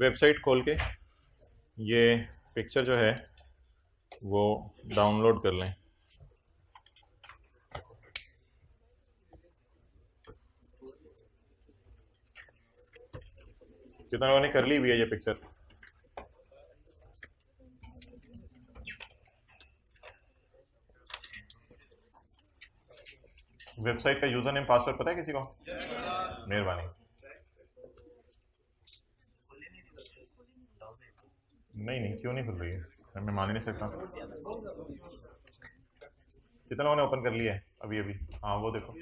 Website खोल के ये पिक्चर जो है वो डाउनलोड कर लें। कितने लोगों ने कर ली हुई है ये पिक्चर? वेबसाइट का यूजर नेम पासवर्ड पता है किसी को? मेहरबानी। नहीं क्यों नहीं खुल रही है? मैं मान ही नहीं सकता। कितने लोगों ने ओपन कर लिया है अभी अभी? हाँ वो देखो,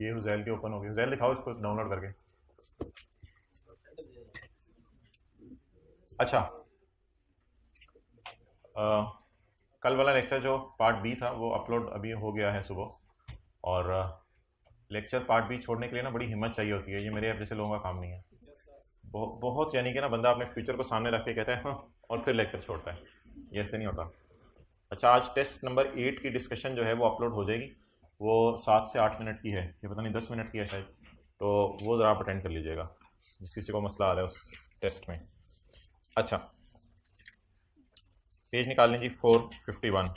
ये हुजैल के ओपन हो गए। हुजैल दिखाओ इसको डाउनलोड करके। अच्छा, कल वाला लेक्चर जो पार्ट बी था वो अपलोड अभी हो गया है सुबह। और लेक्चर पार्ट बी छोड़ने के लिए ना बड़ी हिम्मत चाहिए होती है। ये मेरे जैसे लोगों का काम नहीं है। बहुत यानी कि ना बंदा अपने फ्यूचर को सामने रख के कहता है हाँ, और फिर लेक्चर छोड़ता है। ये ऐसे नहीं होता। अच्छा, आज टेस्ट नंबर 8 की डिस्कशन जो है वो अपलोड हो जाएगी। वो 7 से 8 मिनट की है, ये पता नहीं 10 मिनट की है शायद। तो वो ज़रा आप अटेंड कर लीजिएगा जिस किसी को मसला आ रहा है उस टेस्ट में। अच्छा, पेज निकाल लीजिए 451।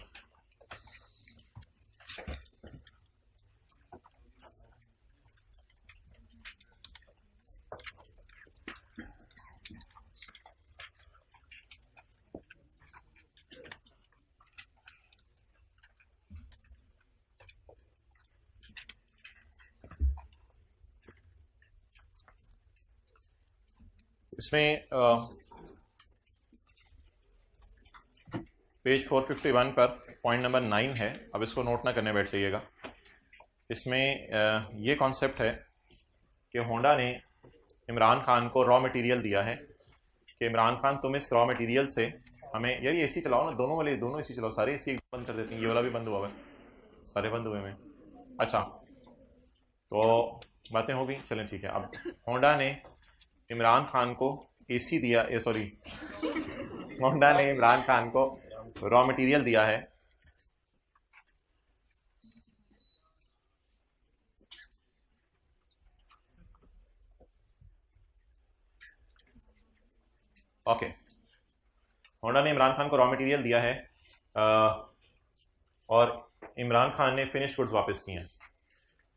इसमें पेज 451 पर पॉइंट नंबर 9 है। अब इसको नोट ना करने बैठ जाइएगा। इसमें ये कॉन्सेप्ट है कि होंडा ने इमरान खान को रॉ मटेरियल दिया है कि इमरान खान तुम इस रॉ मटेरियल से हमें, यार ये एसी चलाओ ना, दोनों वाले दोनों एसी चलाओ, सारे एसी बंद कर देते हैं। ये वाला भी बंद हुआ है, सारे बंद हुए हैं। अच्छा, तो बातें हो गई, चलें ठीक है। अब होंडा ने इमरान खान को एसी दिया, होंडा ने इमरान खान को रॉ मटेरियल दिया है। ओके, होंडा ने इमरान खान को रॉ मटेरियल दिया है और इमरान खान ने फिनिश गुड्स वापस किए हैं।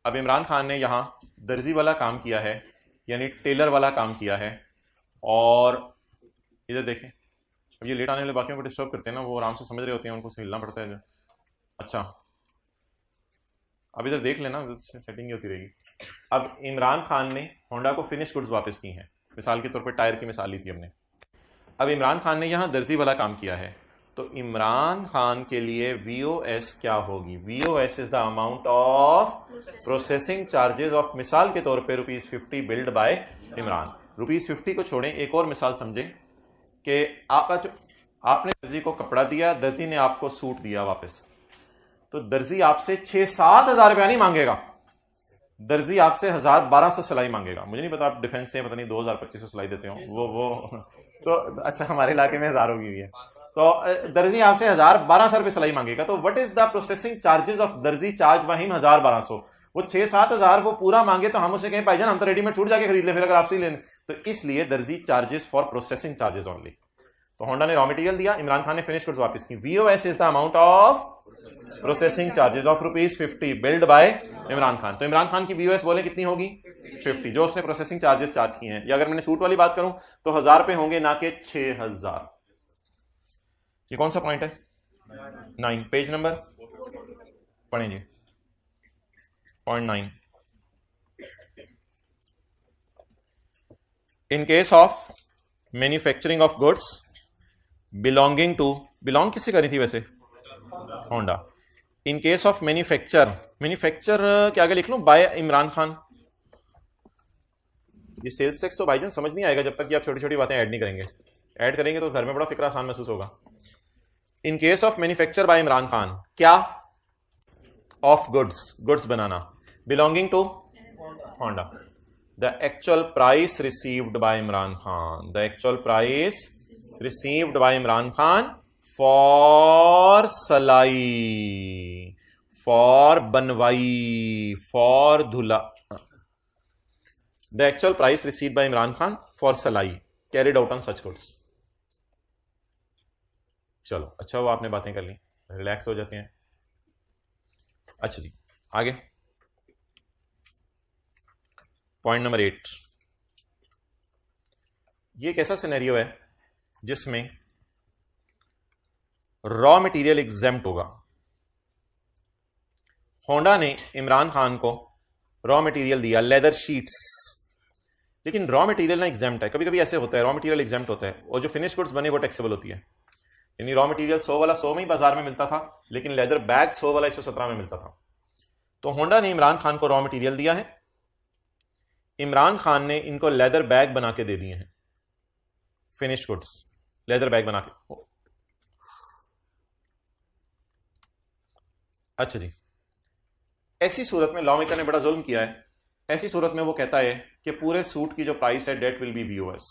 अब इमरान खान ने यहाँ दर्जी वाला काम किया है, यानी टेलर वाला काम किया है। और इधर देखें, अब ये लेट आने वाले बाकियों को डिस्टर्ब करते हैं ना, वो आराम से समझ रहे होते हैं, उनको हिलना पड़ता है। अच्छा, अब इधर देख लेना, सेटिंग ही होती रहेगी। अब इमरान खान ने होंडा को फिनिश गुड्स वापस की हैं। मिसाल के तौर पे टायर की मिसाल ली थी हमने। अब इमरान खान ने यहाँ दर्जी वाला काम किया है, तो इमरान खान के लिए VOS क्या होगी? VOS is the amount of processing charges of, मिसाल के तौर पे ₹50 बिल्ड बाय इमरान। ₹50 को छोड़ें, एक और मिसाल समझें कि आपने दर्जी को कपड़ा दिया, दर्जी ने आपको सूट दिया वापस। तो दर्जी आपसे 6-7 हज़ार रुपया नहीं मांगेगा, दर्जी आपसे 1200 सिलाई मांगेगा। मुझे नहीं पता आप डिफेंस से पता नहीं 2000-2500 सिलाई देते हो, वो तो अच्छा, हमारे इलाके में 1000 होगी है। तो दर्जी आपसे 1200 रुपये सिलाई मांगेगा। तो what is the processing charges of दर्जी चार्ज वहीम 1200? वो 6-7 हज़ार वो पूरा मांगे तो हम उसे कहें भाईजान हम तो रेडीमेड सूट जाके खरीद ले, फिर अगर आपसे लेने। तो इसलिए दर्जी charges for processing charges only. तो होंडा ने रॉ मटेरियल दिया, इमरान खान ने फिनिश गुड्स वापस की। VOS is the amount of processing charges of ₹50 build by Imran Khan. तो इमरान खान की VOS बोले कितनी होगी? 50, जो उसने प्रोसेसिंग चार्जेस चार्ज किए हैं। या अगर मैंने सूट वाली बात करूं तो 1000 रुपए होंगे, ना के 6000। ये कौन सा पॉइंट है? 9, पेज नंबर पढ़ें जी, point 9। In case of manufacturing of goods belonging to, belong किससे करी थी वैसे? Honda. In case of manufacture के आगे लिख लूं बाय इमरान खान। ये सेल्स टैक्स तो भाईजान समझ नहीं आएगा जब तक कि आप छोटी छोटी बातें ऐड नहीं करेंगे। ऐड करेंगे तो घर में बड़ा फिक्र आसान महसूस होगा। In case of manufacture by Imran Khan, क्या? ऑफ गुड्स बनाना, belonging to Honda. The actual price received by Imran Khan, the actual price received by Imran Khan for सलाई, फॉर बनवाई, फॉर धुला। The actual price received by Imran Khan for सलाई। Carried out on such goods. चलो अच्छा वो आपने बातें कर ली, रिलैक्स हो जाते हैं। अच्छा जी आगे पॉइंट नंबर 8, ये एक ऐसा सिनेरियो है जिसमें रॉ मटेरियल एग्जेम्प्ट होगा। होंडा ने इमरान खान को रॉ मटेरियल दिया लेदर शीट्स, लेकिन रॉ मटेरियल ना एग्जेम्प्ट है। कभी कभी ऐसे होता है रॉ मटेरियल एग्जेम्प्ट होता है और जो फिनिश गुड्स बने वो टैक्सेबल होती है। यानी रॉ मटेरियल 100 वाला 100 में ही बाजार में मिलता था, लेकिन लेदर बैग 100 वाला 117 में मिलता था। तो होंडा ने इमरान खान को रॉ मटेरियल दिया है, इमरान खान ने इनको लेदर बैग बना के दे दिए हैं, फिनिश गुड्स लेदर बैग बना के। अच्छा जी, ऐसी सूरत में लॉ मेकर ने बड़ा जुल्म किया है। ऐसी सूरत में वो कहता है कि पूरे सूट की जो प्राइस है डेट विल बी बीओएस,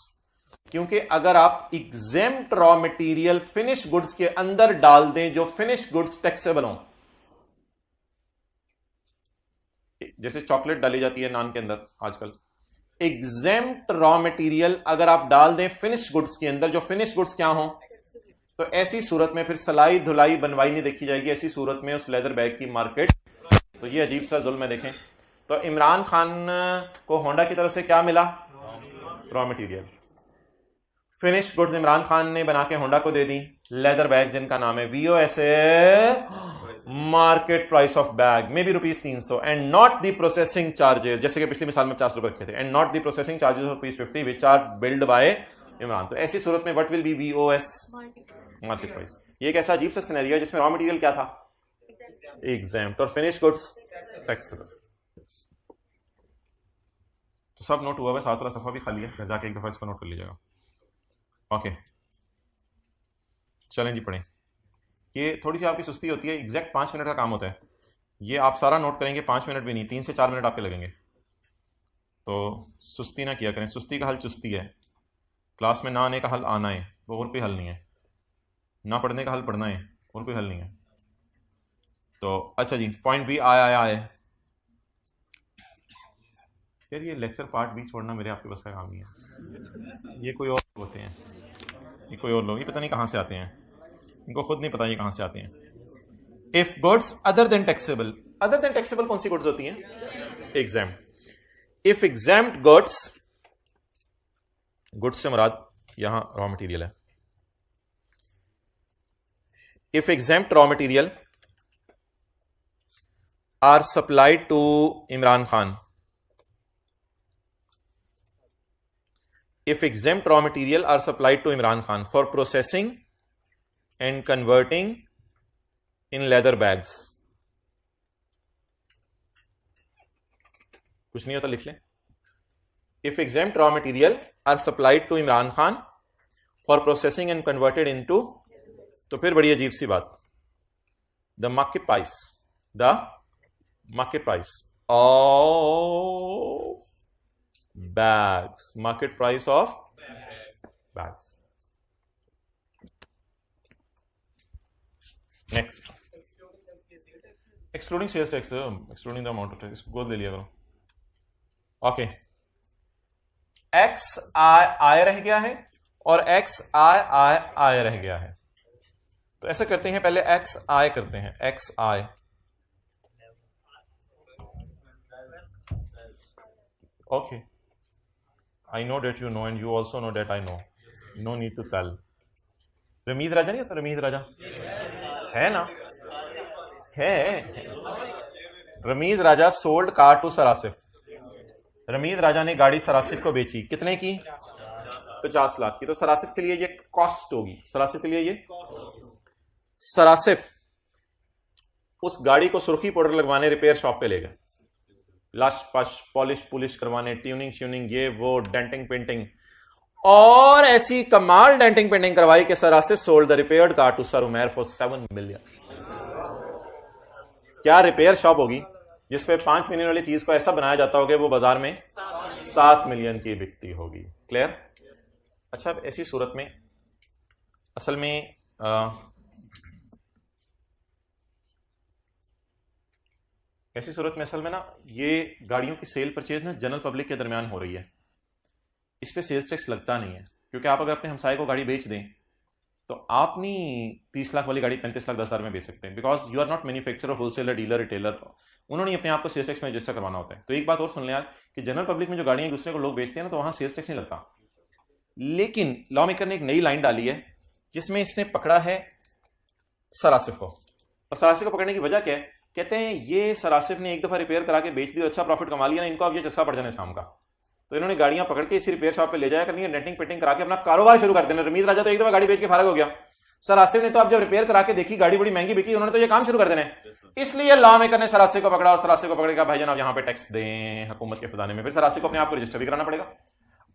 क्योंकि अगर आप exempt raw material finish goods के अंदर डाल दें जो फिनिश गुड्स टैक्सेबल हों, जैसे चॉकलेट डाली जाती है नान के अंदर आजकल, एग्जेम्प्ट रॉ मटेरियल अगर आप डाल दें फिनिश गुड्स के अंदर जो फिनिश गुड्स क्या हों, तो ऐसी सूरत में फिर सलाई धुलाई बनवाई नहीं देखी जाएगी। ऐसी सूरत में उस लेदर बैग की मार्केट, तो ये अजीब सा जुल्म है। देखें तो इमरान खान को होंडा की तरफ से क्या मिला, raw material. Finish goods Imran Khan ने बना के होंडा को दे दी, लेदर बैग जिनका नाम है VOSA, market price of bag में भी ₹300 and not the processing charges, जैसे कि पिछली मिसाल में 50 रुपए रखे थे, and not the processing charges of ₹50 which are billed by Imran. तो ऐसी सूरत में what will be VOS, market price. ये एक ऐसा अजीब सा सिनेरियो है जिसमें रॉ मटेरियल क्या था, एग्जेम्प्ट, और फिनिश गुड्स टैक्सेबल। तो सब नोट हुआ है, साथ वाला सफा भी खाली है, घर जाके एक दफा इसको नोट कर लीजिएगा। ओके चलें जी पढ़ें। ये थोड़ी सी आपकी सुस्ती होती है, एग्जैक्ट 5 मिनट का काम होता है। ये आप सारा नोट करेंगे 5 मिनट भी नहीं, 3 से 4 मिनट आपके लगेंगे। तो सुस्ती ना किया करें, सुस्ती का हल चुस्ती है। क्लास में ना आने का हल आना है, वो और कोई हल नहीं है। ना पढ़ने का हल पढ़ना है, और कोई हल नहीं है। तो अच्छा जी, पॉइंट भी आया है यार। ये लेक्चर पार्ट भी छोड़ना मेरे आपके बस का काम नहीं है। ये कोई और होते हैं, ये कोई और लोग, ये पता नहीं कहाँ से आते हैं, इनको खुद नहीं पता ये कहां से आते हैं। If goods other than taxable, other than taxable कौन सी गुड्स होती हैं, exempt. If exempt goods, goods से मुराद यहां रॉ मटेरियल है। If exempt raw material are supplied to Imran Khan, if exempt raw material are supplied to Imran Khan for processing and converting in leather bags, कुछ नहीं होता लिख लें। if exempt raw material are supplied to Imran Khan for processing and converted into, तो फिर बड़ी अजीब सी बात, the market price of bags, market price of bags. Next, excluding sales tax, excluding the amount of tax, इसको गोद ले लिया करो। ओके, एक्स आई रह गया है और एक्स आई रह गया है। तो ऐसा करते हैं, पहले एक्स आई करते हैं, x I. Okay, I know that you know and you also know that I know. No need to tell. Rameez Raja नहीं होता, रमीज राजा है ना, है। Rameez Raja sold car to Sarasif. Rameez Raja ने गाड़ी सरासिफ को बेची, कितने की, 50 लाख की। तो सरासिफ के लिए ये कॉस्ट होगी, सरासिफ के लिए ये, सरासिफ उस गाड़ी को सुर्खी पाउडर लगवाने रिपेयर शॉप पे ले गए, लाश पाश पॉलिश पुलिश करवाने, ट्यूनिंग श्यूनिंग, ये वो, डेंटिंग पेंटिंग, और ऐसी कमाल डेंटिंग पेंटिंग करवाई कि Sarasif sold the repaired car to sir Umair for 7 million. क्या रिपेयर शॉप होगी जिसपे 5 मिलियन वाली चीज को ऐसा बनाया जाता होगा वो बाजार में 7 मिलियन की बिकती होगी। क्लियर। अच्छा, अब ऐसी सूरत में असल में ऐसी सूरत में असल में ना ये गाड़ियों की सेल परचेज ना जनरल पब्लिक के दरमियान हो रही है, इस पे सेल्स टैक्स लगता नहीं है, क्योंकि आप अगर अपने हमसाए को गाड़ी बेच दें तो आप नहीं 30 लाख वाली गाड़ी 35 लाख 10,000 में बेच सकते हैं, because you are not manufacturer, wholesaler, dealer, retailer. उन्होंने अपने आप को सेल्स टैक्स में रजिस्टर करवाना होता है। तो एक बात और सुन लें आज कि जनरल पब्लिक में जो गाड़ियां दूसरे को लोग बेचते हैं ना, तो वहां सेल्स टैक्स नहीं लगता। लेकिन लॉ मेकर ने एक नई लाइन डाली है जिसमें इसने पकड़ा है सरासिफ को। और सरासिफ को पकड़ने की वजह क्या है? कहते हैं ये सरासिफ ने एक दफा रिपेयर करा के बेच दी और अच्छा प्रॉफिट कमा लिया ना, इनको अब ये चस्का पड़ जाना इस काम का। तो इन्होंने गाड़ियां पकड़ के इसी रिपेयर शॉप पे ले जाया करनी है, नेटिंग पेटिंग करा के अपना कारोबार शुरू कर देना। रमीज राजा तो एक दफा गाड़ी बेच के फारग हो गया, सर आसिफ ने तो अब जब रिपेयर करा के देखी गाड़ी बड़ी महंगी बिकी, उन्होंने तो ये काम शुरू कर देना है। इसलिए लॉ मेकर ने सरासिफ को पकड़ा और सरासिफ को पकड़ेगा भाईजान आप यहां पे टैक्स दें हुकूमत के खजाने में। फिर सरासिफ को अपने आप को रजिस्टर भी कराना पड़ेगा।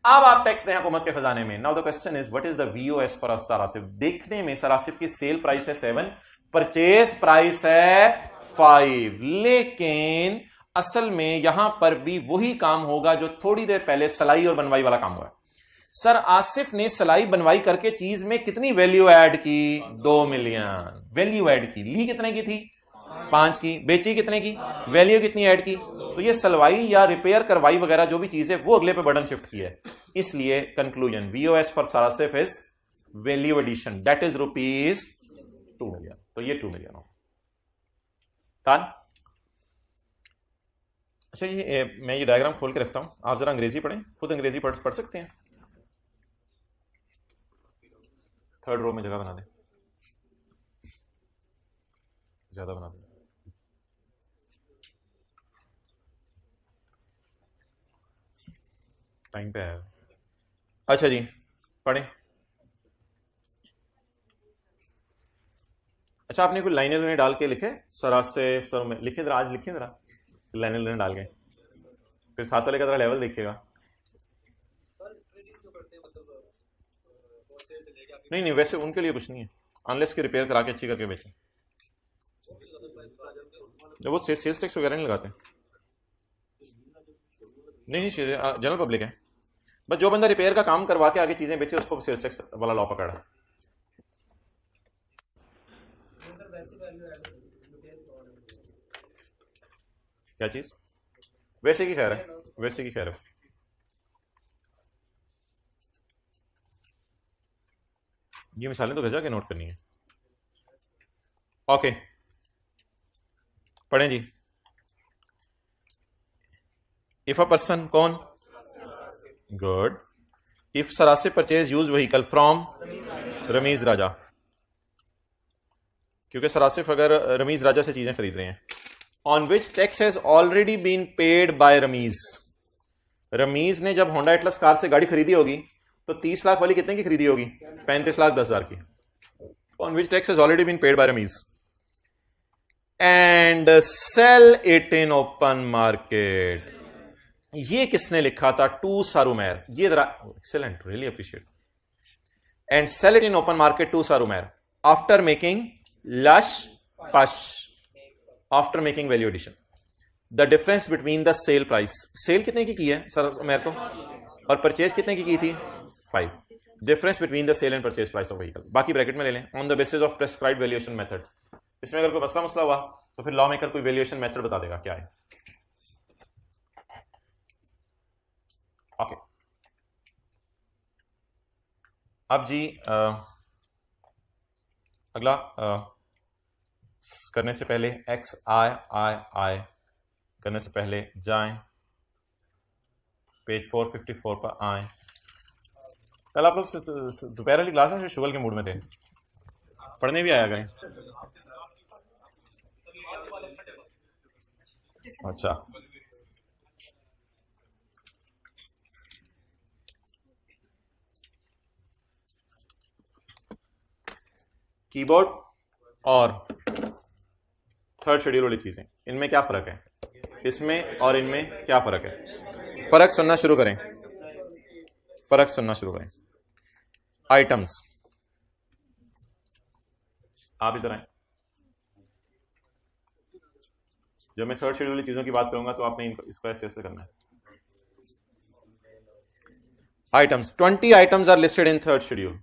अब आप टैक्स दें हुकूमत के खजाने में। Now the question is what is the VOS for Sarasif? देखने में सरासिफ की सेल प्राइस है 7, परचेज प्राइस है 5, लेकिन असल में यहां पर भी वही काम होगा जो थोड़ी देर पहले सलाई और बनवाई वाला काम हुआ। सर आसिफ ने सलाई बनवाई करके चीज में कितनी वैल्यू ऐड की? 2 मिलियन वैल्यू ऐड की। ली कितने की थी? 5 की। बेची कितने की? वैल्यू कितनी ऐड की? तो ये सलवाई या रिपेयर करवाई वगैरह जो भी चीज है वो अगले पे बर्डन शिफ्ट की है। इसलिए conclusion VOS for Sarasif is value addition, that is rupees 2 million. तो ये 2 मिलियन हो। अच्छा ये मैं ये डायग्राम खोल के रखता हूं, आप जरा अंग्रेजी पढ़ें, खुद अंग्रेजी पढ़ सकते हैं। 3rd रो में जगह बना दें, ज्यादा बना दें। टाइम पे है। अच्छा जी पढ़ें। अच्छा आपने कोई लाइनें डाल के लिखे सरासिफ सर में लिखे जरा, आज लिखे जरा लाइनें डाल के, फिर साथ वाले का जरा लेवल देखिएगा। नहीं वैसे उनके लिए कुछ नहीं है, अनलेस के रिपेयर करा के अच्छी करके बेचें। जब वो सेल्स टैक्स वगैरह नहीं लगाते। नहीं जनरल पब्लिक है, बस जो बंदा रिपेयर का काम करवा के आगे चीजें बेचे उसको सेल्स टैक्स वाला लॉ पकड़ा। क्या चीज? वैसे की खैर है, वैसे की खैर है। ये मिसालें तो भेजा के नोट करनी है। ओके पढ़ें जी। इफ अ पर्सन कौन? Good. If Sarasif purchase use vehicle from Rameez Raja, क्योंकि सरासिफ अगर रमीज राजा से चीजें खरीद रहे हैं, on which tax has already been paid by Ramiz. Ramiz ने जब होंडा एटलस कार से गाड़ी खरीदी होगी तो 30 लाख वाली कितने की खरीदी होगी? 35 लाख 10,000 की। On which tax has already been paid by Rameez and sell it in open market. ये किसने लिखा था? टू सारूमेर। ये जरा excellent, really appreciate. And sell it in open market to Sarumer after making लश पश, after making value addition. The difference between the sale price, sale कितने की है सारूमेर को और परचेज कितने की थी? 5। Difference between the sale and purchase price of vehicle, बाकी ब्रैकेट में ले लें। On the basis of prescribed valuation method. इसमें अगर कोई मसला हुआ तो फिर लॉ मेकर कोई वैल्यूएशन मेथड बता देगा क्या है। ओके अब जी अगला करने से पहले एक्स आई करने से पहले जाएं पेज 454 पर आए। कल आप लोग दोपहर वाली क्लास में शुगल के मूड में थे, पढ़ने भी आया करें। अच्छा कीबोर्ड और 3rd शेड्यूल वाली चीजें, इनमें क्या फर्क है? इसमें और इनमें क्या फर्क है? फर्क सुनना शुरू करें, फर्क सुनना शुरू करें। आइटम्स, आप इधर आए। जब मैं 3rd शेड्यूल वाली चीजों की बात करूंगा तो आपने इसको ऐसे ऐसे करना है। Items, 20 items are listed in 3rd schedule.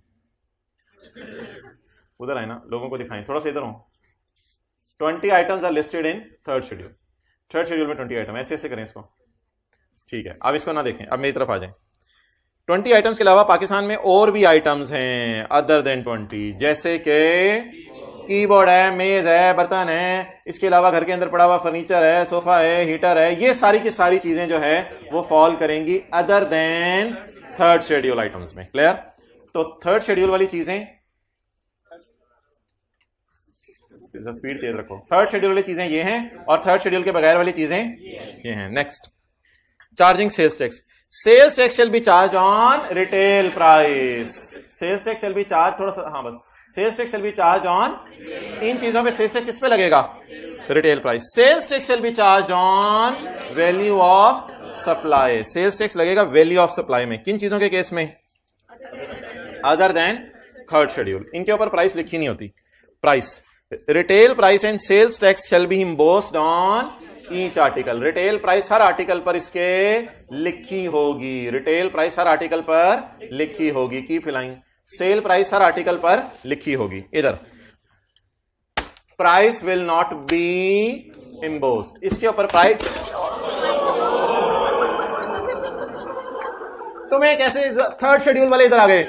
उधर आए ना, लोगों को दिखाएं, थोड़ा सा इधर हो। 20 items are listed in 3rd schedule. 3rd schedule में 20 आइटम, ऐसे ऐसे करें इसको। ठीक है, अब इसको ना देखें, अब मेरी तरफ आ जाएं। 20 आइटम्स के अलावा पाकिस्तान में और भी आइटम्स हैं अदर देन 20, जैसे कि कीबोर्ड है, मेज है, बर्तन है, इसके अलावा घर के अंदर पड़ा हुआ फर्नीचर है, सोफा है, हीटर है, ये सारी की सारी चीजें जो है वो फॉल करेंगी other than third schedule items में। क्लियर? तो थर्ड शेड्यूल वाली चीजें, स्पीड तेज रखो, थर्ड शेड्यूल वाली चीजें ये हैं और थर्ड शेड्यूल के बगैर वाली चीजें ये हैं। Next, charging sales tax. Sales tax shall be charge on retail price. Sales tax shall be charge, थोड़ा सा, हाँ बस, sales tax shall be charge on, इन चीजों पे सेल्स टैक्स किस पे लगेगा? Retail price. Sales tax shall be charge on value of supply. Sales tax लगेगा वैल्यू ऑफ सप्लाई में, किन चीजों के केस में? Other than third schedule. इनके ऊपर प्राइस लिखी नहीं होती। Price, retail price and sales tax shall be embossed on each article. Retail price हर आर्टिकल पर इसके लिखी होगी। रिटेल प्राइस हर आर्टिकल पर लिखी होगी। Keep line. सेल प्राइस हर आर्टिकल पर लिखी होगी। इधर price will not be embossed, इसके ऊपर प्राइस, तुम्हें कैसे थर्ड शेड्यूल वाले इधर आ गए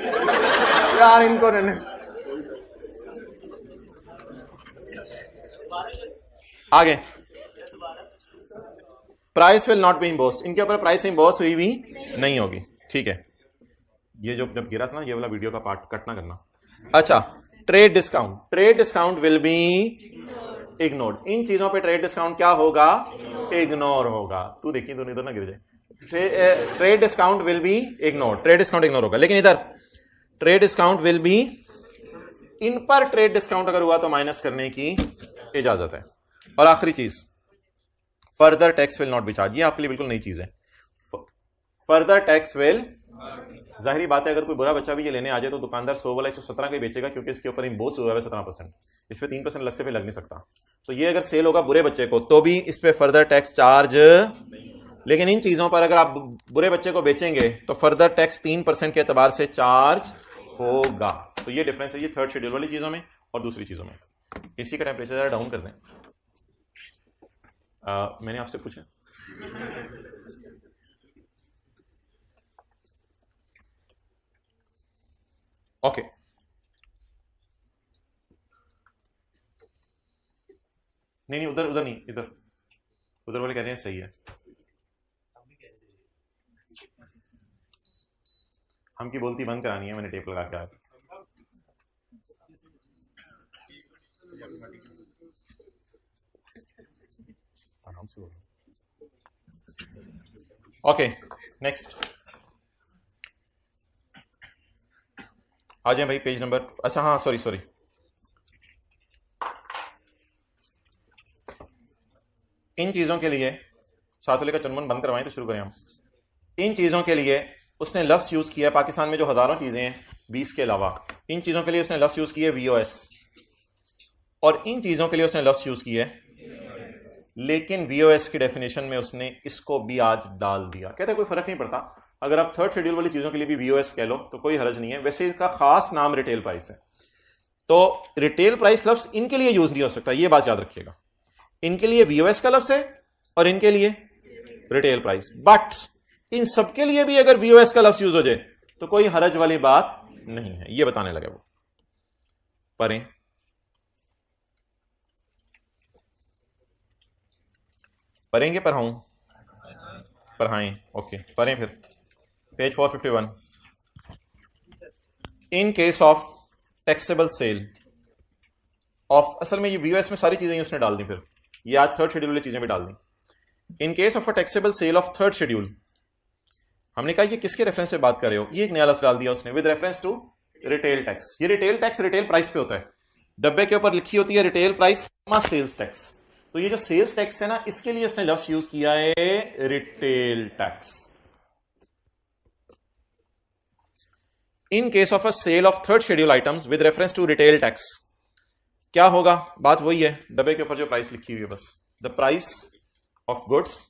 यार, इनको आगे। Price will not be embossed, इनके ऊपर प्राइस इम्बोस हुई भी नहीं होगी। ठीक है, ये जो जब गिरा था ना, ये वाला वीडियो का पार्ट कट ना करना। अच्छा, trade discount. Trade discount will be ignored. इन चीजों पे ट्रेड डिस्काउंट क्या होगा? इग्नोर होगा। तू देखिए, दोनों इधर ना गिर जाए। Trade discount will be ignore, trade discount ignore होगा। लेकिन इधर ट्रेड डिस्काउंट विल बी, इन पर ट्रेड डिस्काउंट अगर हुआ तो माइनस करने की इजाजत है। और आखिरी चीज, further tax will not be charge. ये आपके लिए बिल्कुल नई चीज है। फर्दर टैक्स विल, जाहिर बात है अगर कोई बुरा बच्चा भी ये लेने आ जाए तो दुकानदार 100 वाला 117 का बेचेगा, क्योंकि इसके ऊपर इम्बोस हुआ है 17%, इस पे 3% अलग से पे लग नहीं सकता। तो ये अगर सेल होगा बुरे बच्चे को तो भी इस पे फर्दर टैक्स चार्ज, लेकिन इन चीजों पर अगर आप बुरे बच्चे को बेचेंगे तो फर्दर टैक्स 3% के एतबार से चार्ज होगा। तो ये डिफरेंस है ये थर्ड शेड्यूल वाली चीजों में और दूसरी चीजों में। इसी का टेम्परेचर जरा डाउन कर दें। मैंने आपसे पूछा, ओके, नहीं उधर उधर नहीं, इधर उधर वाले कह रहे हैं सही है। हम की बोलती बंद करानी है, मैंने टेप लगा के आया। ओके, नेक्स्ट आ जाए भाई, पेज नंबर, अच्छा हाँ सॉरी, इन चीजों के लिए सातुले का चुनमुन बंद करवाएं तो शुरू करें हम। इन चीजों के लिए उसने लफ्ज यूज किया, पाकिस्तान में जो हजारों चीजें हैं 20 के अलावा, इन चीजों के लिए उसने लफ्ज यूज किया VOS, और इन चीजों के लिए उसने लफ्ज यूज किया, लेकिन VOS की डेफिनेशन में उसने इसको भी आज डाल दिया। कहते कोई फर्क नहीं पड़ता, अगर आप थर्ड शेड्यूल वाली चीजों के लिए भी VOS कह लो तो कोई हर्ज नहीं है। वैसे इसका खास नाम रिटेल प्राइस है, तो रिटेल प्राइस लफ्ज इनके लिए यूज नहीं हो सकता, ये बात याद रखिएगा। इनके लिए VOS का लफ्ज है और इनके लिए रिटेल प्राइस, बट इन सबके लिए भी अगर VOS का लफ्ज यूज हो जाए तो कोई हरज वाली बात नहीं है, ये बताने लगे वो। पढ़ें, पढ़ेंगे, पढ़ाऊं, पढ़ाएं, ओके पढ़ें फिर। Page 451। In case of taxable sale of, असल में ये VOS में सारी चीजें उसने डाल दी, फिर ये आज थर्ड शेड्यूल वाली चीजें भी डाल दी। In case of a taxable sale of third schedule, हमने कहा ये किसके रेफरेंस से बात कर रहे हो, ये एक नया लफ्ज डाल दिया उसने, with reference to retail tax. ये रिटेल टैक्स रिटेल प्राइस पे होता है, डब्बे के ऊपर लिखी होती है रिटेल प्राइस सेल्स टैक्स। तो ये जो सेल्स टैक्स है ना, इसके लिए इसने लफ्ज यूज किया है retail tax. In case of a sale of third schedule items with reference to retail tax, क्या होगा? बात वही है, डब्बे के ऊपर जो प्राइस लिखी हुई है, बस the price of goods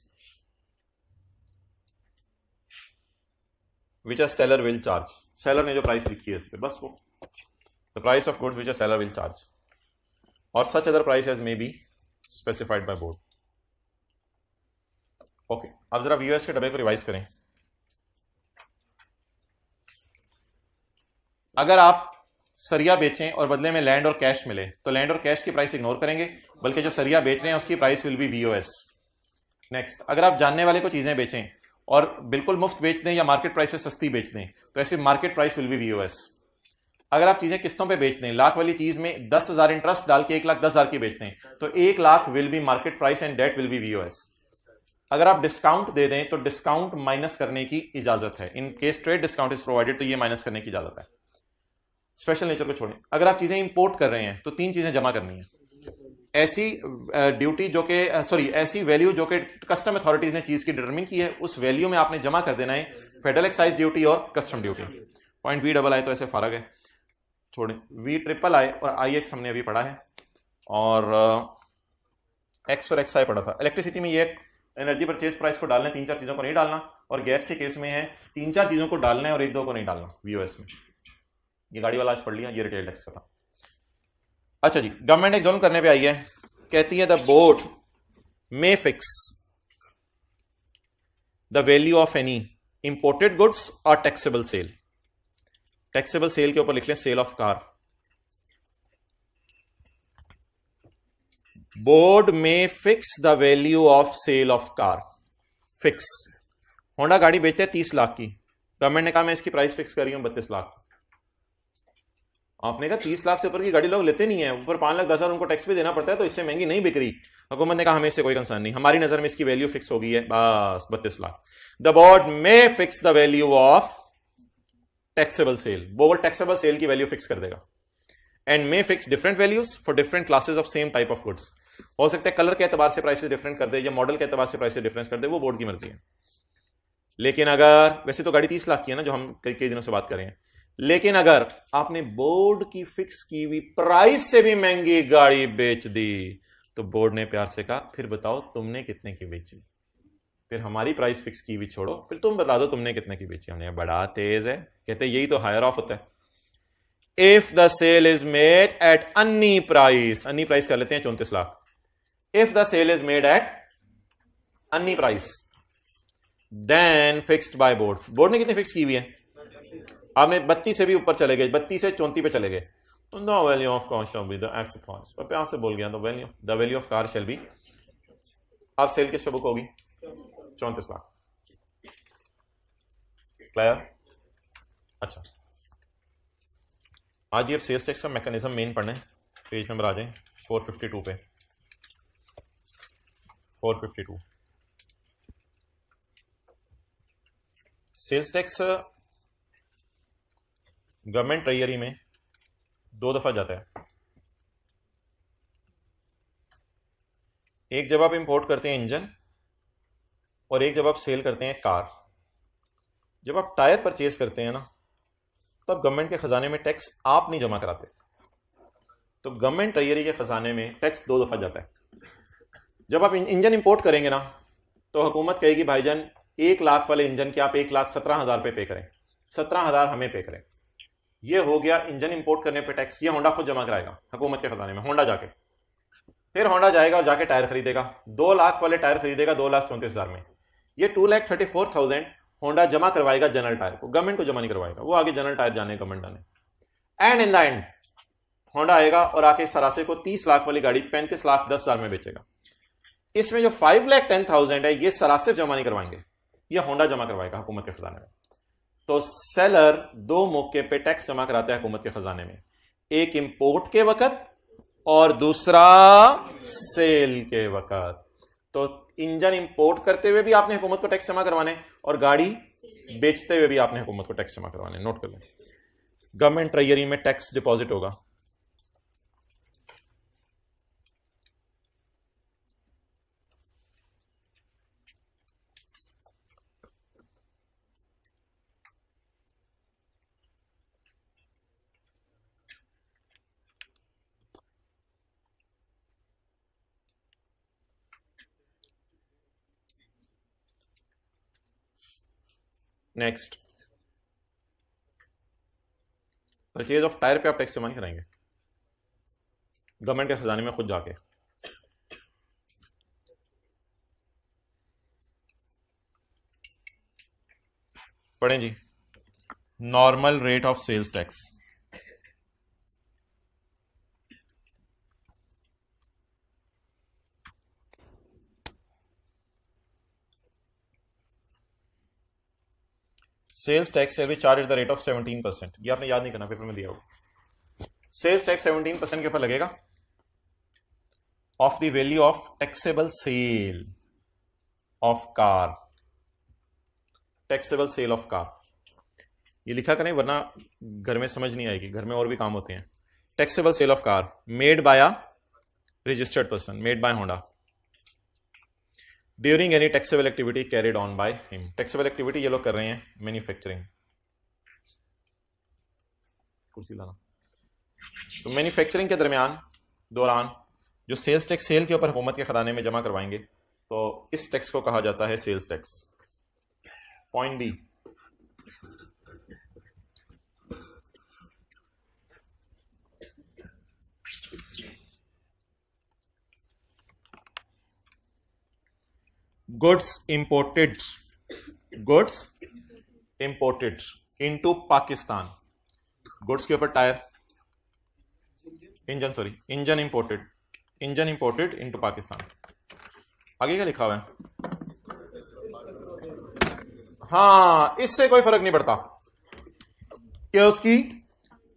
which a seller will charge. Seller ने जो प्राइस लिखी है इस पे, बस वो the price of goods which a seller will charge, और such other price as may be specified by board. Okay, अब जरा VOS के डब्बे को रिवाइज करें। अगर आप सरिया बेचें और बदले में लैंड और कैश मिले तो लैंड और कैश की प्राइस इग्नोर करेंगे, बल्कि जो सरिया बेच रहे हैं उसकी price will be VOS. Next, अगर आप जानने वाले को चीजें बेचें और बिल्कुल मुफ्त बेच दें या मार्केट प्राइस से सस्ती बेच दें तो ऐसे market price will be VOS. अगर आप चीजें किस्तों पे बेच दें, लाख वाली चीज में 10,000 इंटरेस्ट डाल के 1,10,000 की बेच दें तो 1,00,000 will be market price and that will be VOS. अगर आप डिस्काउंट दे दें तो डिस्काउंट माइनस करने की इजाजत है, in case trade discount is provided तो ये माइनस करने की इजाजत है। स्पेशल नेचर को छोड़ें, अगर आप चीजें इंपोर्ट कर रहे हैं तो 3 चीजें जमा करनी है। ऐसी ड्यूटी जो कि ऐसी वैल्यू जो कि कस्टम अथॉरिटीज ने चीज की डिटरमिन की है, उस वैल्यू में आपने जमा कर देना है फेडरल एक्साइज ड्यूटी और custom duty. Point V double I तो ऐसे फर्क है, छोड़ें। वी ट्रिपल आई और आई एक्स हमने अभी पढ़ा है, और एक्स और एक्स आई पढ़ा था। इलेक्ट्रिसिटी में ये एनर्जी परचेज प्राइस को डालना है, 3-4 चीजों को नहीं डालना, और गैस के केस में है 3-4 चीजों को डालना है और 1-2 को नहीं डालना वीओएस में। ये गाड़ी वाला आज पढ़ लिया, ये रिटेल टैक्स का था। अच्छा जी, गवर्नमेंट एग्जाम करने पे आई है, कहती है the board may fix the value of any imported goods और टैक्सेबल सेल। टैक्सेबल सेल के ऊपर लिख लें सेल ऑफ कार। बोर्ड में fix the value of sale of car. Fix, Honda गाड़ी बेचते हैं 30 लाख की, गवर्नमेंट ने कहा मैं इसकी प्राइस फिक्स कर रही हूं 32 लाख। आपने कहा 30 लाख से ऊपर की गाड़ी लोग लेते नहीं है, ऊपर 5,10,000 उनको टैक्स भी देना पड़ता है तो इससे महंगी नहीं बिक रही। हुकूमत ने कहा हमें इससे कोई कंसर्न नहीं, हमारी नजर में इसकी वैल्यू फिक्स हो गई है, बस 32 लाख। द बोर्ड में fix the value of taxable sale. Board taxable sale की वैल्यू फिक्स कर देगा and may fix different values for different classes of same type of goods. हो सकता है कलर के एतबार से प्राइसेस डिफरेंट कर दे या मॉडल के एतबार से प्राइसेस डिफरेंस कर दे, वो बोर्ड की मर्जी है। लेकिन अगर, वैसे तो गाड़ी 30 लाख की है ना जो हम कई दिनों से बात कर रहे हैं, लेकिन अगर आपने बोर्ड की फिक्स की हुई प्राइस से भी महंगी गाड़ी बेच दी तो बोर्ड ने प्यार से कहा फिर बताओ तुमने कितने की बेची। फिर हमारी प्राइस फिक्स की हुई छोड़ो, फिर तुम बता दो तुमने कितने की बेची। हमने बड़ा तेज है, कहते यही तो हायर ऑफ होता है। If the sale is made at any price, any price कर लेते हैं 34 lakh. If the sale is made at any price then fixed by board. Board ने कितनी फिक्स की हुई है? आपने 32 से भी ऊपर चले गए, 32 से 34 पे चले गए, the value of car shall be the actual price. पर प्यार से बोल गया, the value of car shall be. अब सेल किस पे बुक होगी? 34 लाख। क्लियर? अच्छा, आज ये अब सेल्स टैक्स का मैकेनिज्म मेन पढ़ने, पेज नंबर आ जाए 452 पे। 452 सेल्स टैक्स गवर्नमेंट ट्रेजरी में 2 दफा जाता है। एक जब आप इंपोर्ट करते हैं इंजन, और एक जब आप सेल करते हैं कार। जब आप टायर परचेज करते हैं ना, तब तो गवर्नमेंट के खजाने में टैक्स आप नहीं जमा कराते, तो गवर्नमेंट ट्रेजरी के खजाने में टैक्स 2 दफा जाता है। जब आप इंजन इंपोर्ट करेंगे ना, तो हुकूमत कहेगी भाईजान 1 लाख वाले इंजन के आप 1,17,000 पे करें, 17,000 हमें पे करें। ये हो गया इंजन इंपोर्ट करने पे टैक्स। ये होंडा खुद जमा कराएगा हुकूमत के खजाने में, होंडा जाके। फिर होंडा जाएगा और जाके टायर खरीदेगा, 2 लाख वाले टायर खरीदेगा 2,34,000 में। ये 2,34,000 होंडा जमा करवाएगा जनरल टायर को, गवर्नमेंट को जमा नहीं करवाएगा, वो आगे जनरल टायर जाने गवर्नमेंट डाले। And in the end Honda आएगा और आके सरासे को 30 लाख वाली गाड़ी 35,10,000 में बेचेगा। इसमें जो 5,10,000 है ये सरासे जमा नहीं करवाएंगे, ये होंडा जमा करवाएगा हुकूमत के खजाने में। तो सेलर 2 मौके पे टैक्स जमा कराता है हुकूमत के खजाने में, एक इंपोर्ट के वक्त और दूसरा सेल के वक्त। तो इंजन इंपोर्ट करते हुए भी आपने हुकूमत को टैक्स जमा करवाने, और गाड़ी बेचते हुए भी आपने हुकूमत को टैक्स जमा करवाने। नोट कर लें, गवर्नमेंट ट्रेजरी में टैक्स डिपॉजिट होगा। नेक्स्ट, परचेज ऑफ टायर पे आप टैक्स जमा नहीं कराएंगे गवर्नमेंट के खजाने में खुद जाके। पढ़ें जी, normal rate of sales tax. Sales tax shall be charge at the rate of 17%। ये आपने याद नहीं करना, पेपर में दिया होगा। सेल्स टैक्स 17% के ऊपर लगेगा of the value of taxable sale of car. Taxable sale of car ये लिखा करें, वरना घर में समझ नहीं आएगी, घर में और भी काम होते हैं। Taxable sale of car made by a registered person, made by Honda during any taxable activity carried on by him. Taxable activity ये लोग कर रहे हैं मैन्युफैक्चरिंग। कुर्सी लाना। तो मैन्युफैक्चरिंग के दौरान जो सेल्स टैक्स सेल के ऊपर हुकूमत के खजाने में जमा करवाएंगे, तो इस टैक्स को कहा जाता है sales tax. Point B, goods imported into Pakistan. Goods के ऊपर tyre, engine imported into Pakistan. आगे क्या लिखा हुआ है? हाँ, इससे कोई फर्क नहीं पड़ता कि उसकी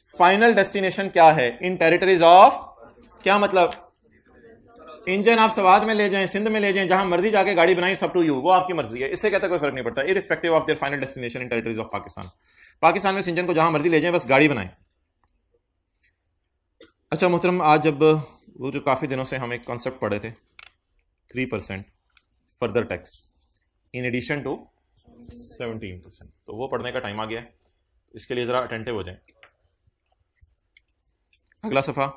फाइनल डेस्टिनेशन क्या है इन टेरिटरीज ऑफ। क्या मतलब? इंजन आप सवाद में ले जाएं, सिंध में ले जाएं, जहां मर्जी जाके गाड़ी बनाएं, सब टू यू, वो आपकी मर्जी है। इससे कहता कोई फर्क नहीं पड़ता, irrespective of their final destination in territories of Pakistan. Pakistan में इस इंजन को जहां मर्जी ले जाएं, बस गाड़ी बनाएं। अच्छा मोहतरम, आज जब वो जो काफी दिनों से हम एक कॉन्सेप्ट पढ़े थे 3% further tax in addition to 17%, तो वो पढ़ने का टाइम आ गया है। इसके लिए जरा अटेंटिव हो जाएं। अगला सफा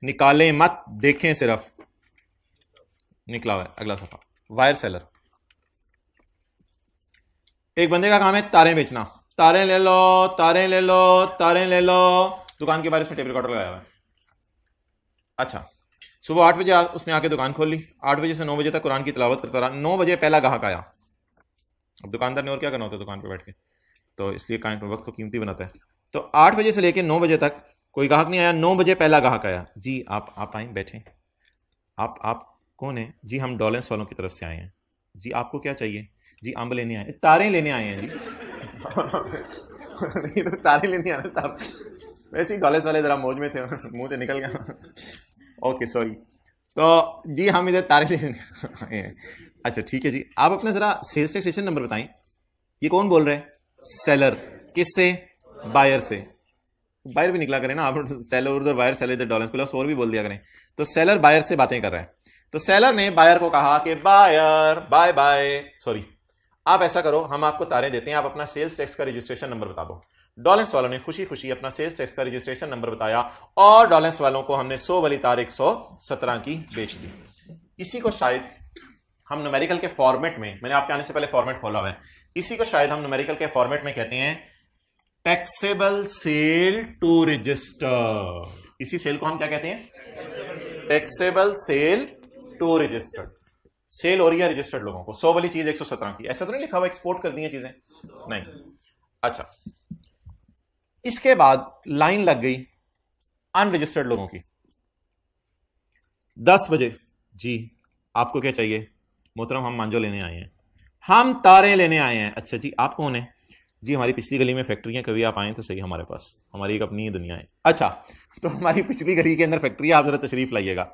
निकालें मत, देखें सिर्फ। निकला हुआ है अगला सफा। वायर सेलर, एक बंदे का काम है तारें बेचना। तारें ले लो, तारें ले लो, तारें ले लो। दुकान के बाहर से टेप रिकॉर्डर लगाया हुआ है। अच्छा, सुबह 8 बजे उसने आके दुकान खोल ली। 8 बजे से 9 बजे तक कुरान की तिलावत करता रहा। 9 बजे पहला ग्राहक आया। अब दुकानदार ने और क्या करना होता है दुकान पे बैठ के, तो इसलिए वक्त को कीमती बनाता है। तो 8 बजे से लेकर 9 बजे तक कोई ग्राहक नहीं आया। 9 बजे पहला ग्राहक आया। जी आप आए, बैठे। आप कौन है? जी हम डॉलेंस वालों की तरफ से आए हैं। जी आपको क्या चाहिए? जी अम्ब लेने आए, तारें लेने आए हैं जी। नहीं तो तारें लेने आए ना, वैसे ही डॉलेंस वाले जरा मौज में थे, मुंह से निकल गया। Okay sorry. तो जी हम इधर तारें लेने। अच्छा ठीक है जी, आप अपना जरा सेल्स टैक्सेशन नंबर बताएं। ये कौन बोल रहे हैं? सेलर। किससे? बायर से। बायर भी निकला करें ना आप, सेलर उधर बायर, सेलर इधर डॉलर्स, प्लस और भी बोल दिया करें। तो सेलर बायर से बातें कर रहा है। तो सेलर ने बायर को कहा कि बायर बाय बाय, सॉरी आप ऐसा करो, हम आपको तारें देते हैं, आप अपना सेल्स टैक्स का रजिस्ट्रेशन नंबर बता दो। डॉलेंस वालों ने खुशी खुशी अपना सेल्स टैक्स का रजिस्ट्रेशन नंबर बताया और डॉलेंस वालों को हमने 100 वाली तार 117 की बेच दी। इसी को शायद हम न्यूमेरिकल के फॉर्मेट में, मैंने आपके आने से पहले फॉर्मेट खोला हुआ है, इसी को शायद हम न्यूमेरिकल के फॉर्मेट में कहते हैं टैक्सेबल सेल टू रजिस्टर। इसी सेल को हम क्या कहते हैं? Taxable sale to registered. Sale हो रही है रजिस्टर्ड लोगों को, 100 वाली चीज 117 की। ऐसा तो नहीं लिखा हुआ एक्सपोर्ट कर दी है चीजें, नहीं। अच्छा, इसके बाद लाइन लग गई अनरजिस्टर्ड लोगों की। 10 बजे, जी आपको क्या चाहिए? मोहतरम हम मांजो लेने आए हैं, हम तारें लेने आए हैं। अच्छा जी आप कौन है? जी हमारी पिछली गली में फैक्ट्री है, कभी आप आए तो सही हमारे पास, हमारी एक अपनी ही दुनिया है। अच्छा, तो हमारी पिछली गली के अंदर फैक्ट्री है, आप जरा तशरीफ लाइएगा।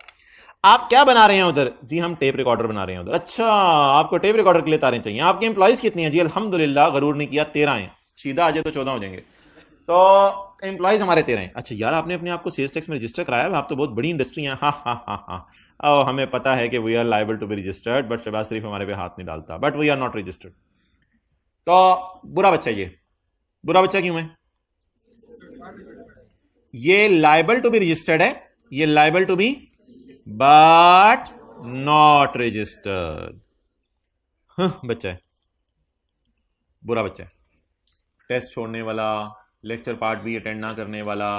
आप क्या बना रहे हैं उधर? जी हम टेप रिकॉर्डर बना रहे हैं उधर। अच्छा, आपको टेप रिकॉर्डर के लिए तारें चाहिए। आपके एम्प्लॉइज कितनी हैं? जी अल्हम्दुलिल्लाह, गरूर नहीं किया, 13 हैं। सीधा आ जाए तो 14 हो जाएंगे। तो एम्प्लॉइज हमारे 13 हैं। अच्छा यार, आपने अपने आप को सेल्स टैक्स में रजिस्टर कराया है? आप तो बहुत बड़ी इंडस्ट्री है। हाँ हाँ हाँ हाँ, और हमें पता है कि we are liable to be registered, but Shahbaz Sharif हमारे पे हाथ नहीं डालता, but we are not registered. तो बुरा बच्चा, ये बुरा बच्चा क्यों है? ये लायबल टू बी रजिस्टर्ड है, ये liable to be but not registered. बच्चा है, बुरा बच्चा है। टेस्ट छोड़ने वाला, लेक्चर पार्ट भी अटेंड ना करने वाला,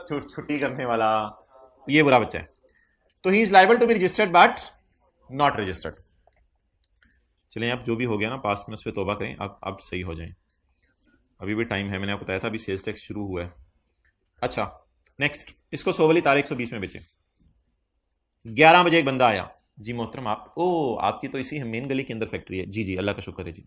छुट्टी करने वाला, तो ये बुरा बच्चा है। तो he is liable to be registered but not registered. चलें, अब जो भी हो गया ना पास्ट में, उस पर तौबा करें, अब सही हो जाएं। अभी भी टाइम है, मैंने आपको बताया था अभी सेल्स टैक्स शुरू हुआ है। अच्छा नेक्स्ट, इसको 100 वाली तार 120 में बेचे। 11 बजे एक बंदा आया। जी मोहतरम आप, ओ आपकी तो इसी मेन गली के अंदर फैक्ट्री है? जी जी अल्लाह का शुक्र है जी।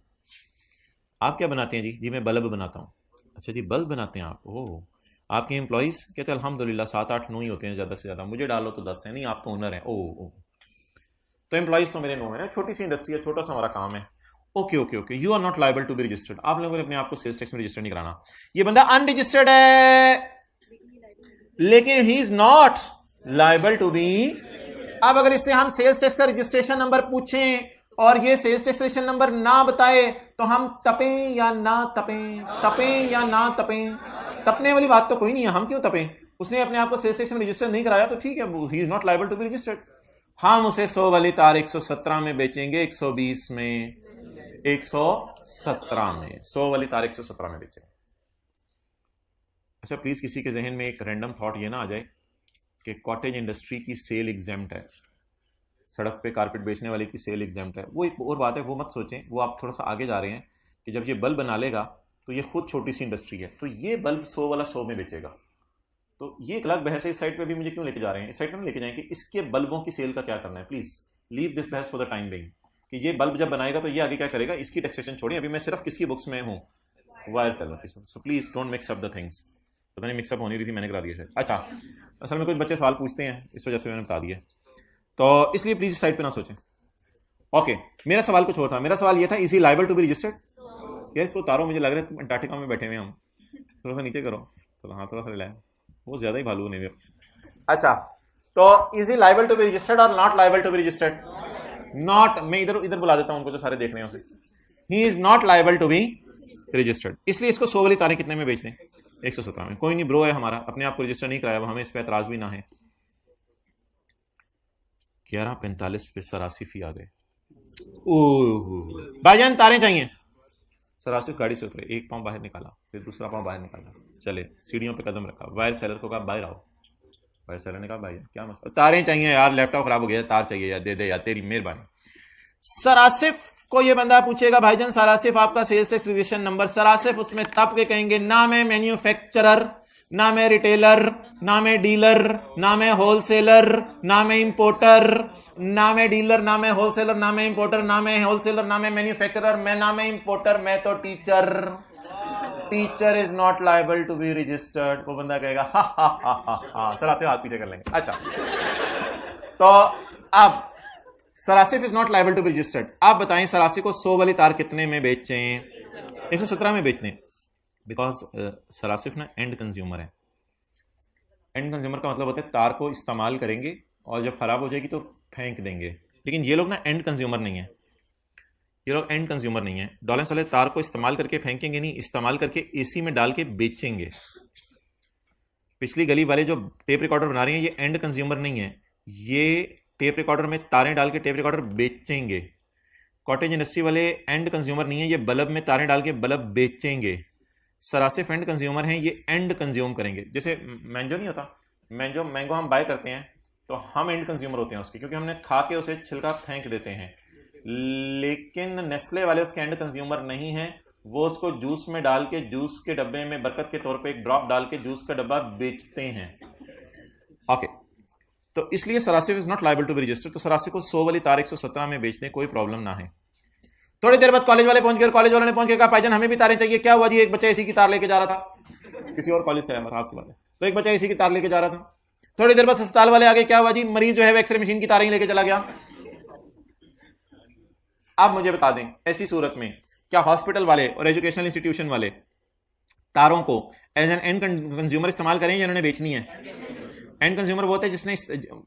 आप क्या बनाते हैं जी? जी मैं बल्ब बनाता हूँ। अच्छा जी बल्ब बनाते हैं आप? ओह, आपके एम्प्लॉइज? कहते हैं अल्हम्दुलिल्लाह 7-8 9 ही होते हैं ज़्यादा से ज़्यादा, मुझे डालो तो 10 है। नहीं आप तो ओनर हैं। ओह, तो एम्प्लॉइज तो मेरे 9 है, छोटी सी इंडस्ट्री है, छोटा सा हमारा काम है। Okay okay okay, you are not liable to be registered. आप लोगों ने अपने आप को सेल्स टैक्स में रजिस्टर नहीं कराना। ये बंदा अनरजिस्टर्ड है लेकिन he is not liable to be. अब अगर इससे हम सेल्स टैक्स का रजिस्ट्रेशन नंबर पूछें और ये सेल्स रजिस्ट्रेशन नंबर ना बताए तो हम तपें या ना तपें, तपें या ना तपें? तपने वाली बात तो कोई नहीं है, हम क्यों तपें? उसने अपने आप को सेल्स टैक्स में रजिस्टर नहीं कराया तो ठीक है, he is not liable to be registered. हम उसे 100 वाली तार 117 में बेचेंगे, 120 में, 117 में, 100 वाली तार 117 में बेचेंगे। अच्छा प्लीज किसी के जहन में एक रैंडम थॉट ये ना आ जाए कि कॉटेज इंडस्ट्री की सेल एग्जाम्प्ट है, सड़क पे कारपेट बेचने वाले की सेल एग्जाम्प्ट है। वो एक और बात है, वो मत सोचें, वो आप थोड़ा सा आगे जा रहे हैं कि जब ये बल्ब बना लेगा तो ये खुद छोटी सी इंडस्ट्री है, तो ये बल्ब 100 वाला 100 में बेचेगा। तो ये एक अलग बहस है। इस साइड पे भी मुझे क्यों लेके जा रहे हैं? इस साइड पे लेके जाएं कि इसके बल्बों की सेल का क्या करना है। प्लीज लीव दिस बहस फॉर द टाइम बीइंग कि ये बल्ब जब बनाएगा तो ये आगे क्या करेगा, इसकी टैक्सेशन छोड़िए। अभी मैं सिर्फ किसकी बुक्स में हूं? वायर सेलर की। So please don't mix up the things. पता नहीं मिक्सअप होनी रही थी, मैंने करा दिया शायद। अच्छा, असल में कुछ बच्चे सवाल पूछते हैं, इस वजह से मैंने बता दिया, तो इसलिए प्लीज इस साइड पे ना सोचें। ओके, मेरा सवाल कुछ और था। मेरा सवाल ये था, is he liable to be registered? Yes, वो तारो मुझे लग रहा है तुम अंटार्कटिका में बैठे हुए हम। थोड़ा सा नीचे करो, तो हाँ थोड़ा सा रिलाय, वो ज्यादा ही भालू नहीं। अच्छा, तो is he liable to be registered और not liable to be registered? Not. मैं इधर इधर बुला देता हूं उनको जो सारे देख रहे हैं उसे। He is not liable to be registered, इसलिए इसको 100 वाली तारीख कितने में बेच दें? 117 में। कोई नहीं, ब्रो है हमारा, अपने आप को रजिस्टर नहीं कराया, हमें इस पर एतराज भी ना है। 11:45 पे सरासिफ ही आ गए। भाईजान तारें चाहिए। सरासिफ गाड़ी से उतरे, एक पांव बाहर निकाला, फिर दूसरा पांव बाहर निकाला, चले सीढ़ियों पे कदम रखा, वायर सेलर को कहा बाहर आओ। वायर सेलर ने कहा भाई क्या मसला? तारें चाहिए यार, लैपटॉप खराब हो गया, तार चाहिए यार, दे दे यार, तेरी मेहरबानी। सरासिफ को ये बंदा पूछेगा भाईजान सरासिफ आपका सेल्स टैक्स रजिस्ट्रेशन नंबर? सरासिफ उसमें तब के कहेंगे ना मैं मैन्युफैक्चरर, ना मैं रिटेलर, ना मैं डीलर, ना मैं होलसेलर, ना मैं इंपोर्टर, ना मैं डीलर, ना मैं होलसेलर, ना मैं इंपोर्टर, ना मैं होलसेलर, ना मैं मैन्युफैक्चरर, मैं ना मैं इंपोर्टर, मैं तो teacher. Teacher is not liable to be registered. वो बंदा कहेगा हा हा हा हा हा, सरासिफ हाथ पीछे कर लेंगे। अच्छा, तो अब Sarasif is not liable to be registered. आप बताएं सरासिफ को 100 वाली तार कितने में बेचें? 117 में बेच दें, बिकॉज सरासिफ ना एंड कंज्यूमर है। एंड कंज्यूमर का मतलब होता है तार को इस्तेमाल करेंगे और जब खराब हो जाएगी तो फेंक देंगे, लेकिन ये लोग ना एंड कंज्यूमर नहीं है। ये लोग एंड कंज्यूमर नहीं है। डॉलेंस वाले तार को इस्तेमाल करके फेंकेंगे नहीं, इस्तेमाल करके एसी में डाल के बेचेंगे। पिछली गली वाले जो टेप रिकॉर्डर बना रहे हैं ये एंड कंज्यूमर नहीं है, ये टेप रिकॉर्डर में तारें डाल के टेप रिकॉर्डर बेचेंगे। कॉटेज इंडस्ट्री वाले एंड कंज्यूमर नहीं है, ये बल्ब में तारें डाल के बल्ब बेचेंगे। सरासिफ एंड कंज्यूमर हैं, ये एंड कंज्यूम करेंगे। जैसे मैंगो नहीं होता, मैंगो हम बाय करते हैं तो हम एंड कंज्यूमर होते हैं उसके, क्योंकि हमने खा के उसे छिलका फेंक देते हैं। लेकिन नेस्ले वाले उसके एंड कंज्यूमर नहीं है, वो उसको जूस में डाल के, जूस के डब्बे में बरकत के तौर पे एक ड्रॉप डाल के जूस का डब्बा बेचते हैं। ओके, तो इसलिए Sarasif is not liable to be registered. तो सरासिफ को 100 वाली तार 117 में बेचने कोई प्रॉब्लम ना है। थोड़ी देर बाद कॉलेज वाले पहुंच गए, कॉलेज वालों ने पहुंच के कहा भाईजान हमें भी तारें चाहिए। क्या हुआ जी? एक बच्चा एसी की तार लेके जा रहा था, किसी और कॉलेज से आया आपकी बात है, तो एक बच्चा एसी की तार लेके जा रहा था। थोड़ी देर बाद अस्पताल वाले आ गए, क्या हुआ जी? मरीज जो है वो एक्सरे मशीन की तारें लेके चला गया। अब मुझे बता दें, ऐसी सूरत में क्या हॉस्पिटल वाले और एजुकेशनल इंस्टीट्यूशन वाले तारों को एज एन एंड कंज्यूमर इस्तेमाल करें या उन्होंने बेचनी है? एंड कंज्यूमर वो होता है जिसने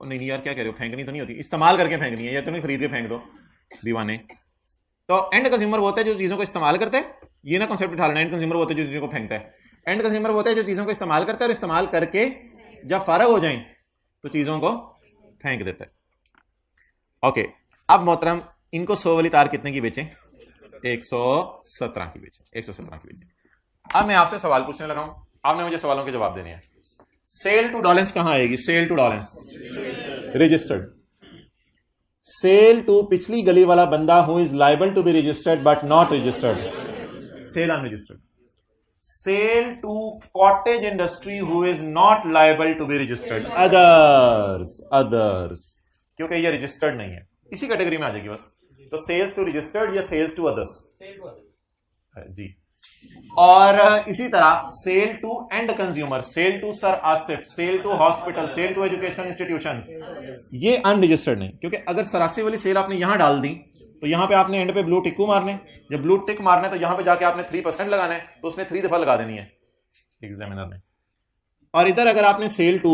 नहीं यार क्या कह रहे हो, फेंकनी तो नहीं होती, इस्तेमाल करके फेंकनी है, या तो नहीं खरीद के फेंक दो दीवाने। तो एंड कंज्यूमर वो होता है जो चीजों को इस्तेमाल करता है, ये ना कॉन्सेप्ट उठा लेना। एंड कंज्यूमर वो होता है जो चीजों को फेंकता है। एंड कंज्यूमर वो होता है जो चीजों को इस्तेमाल करता है और इस्तेमाल करके जब फारग हो जाए तो चीजों को फेंक देता है। ओके, अब मोहतरम इनको 100 वाली तार कितने की बेचें? 117 की बेचें, 117 की बेचें। अब मैं आपसे सवाल पूछने लगा हूं, आपने मुझे सवालों के जवाब देने हैं। सेल टू डॉलेंस कहां आएगी? सेल टू डॉलेंस रजिस्टर्ड। सेल टू पिछली गली वाला बंदा who is liable to be registered but not registered, sale unregistered. Sale to cottage industry who is not liable to be registered, others, क्योंकि ये रजिस्टर्ड नहीं है, इसी कैटेगरी में आ जाएगी बस। तो सेल्स टू रजिस्टर्ड या सेल्स टू अदर्स? जी। और इसी तरह sale to end consumer, sale to sir Asif, sale to hospital, sale to education institutions, ये अनरजिस्टर्ड नहीं, क्योंकि अगर सरासी वाली सेल आपने यहां डाल दी तो यहां पे आपने एंड पे ब्लू टिक्कू मारने, जब ब्लू टिक मारने तो यहां पे जाके आपने 3% लगाना है, तो उसने 3 दफा लगा देनी है एग्जामिनर ने। और इधर अगर आपने सेल टू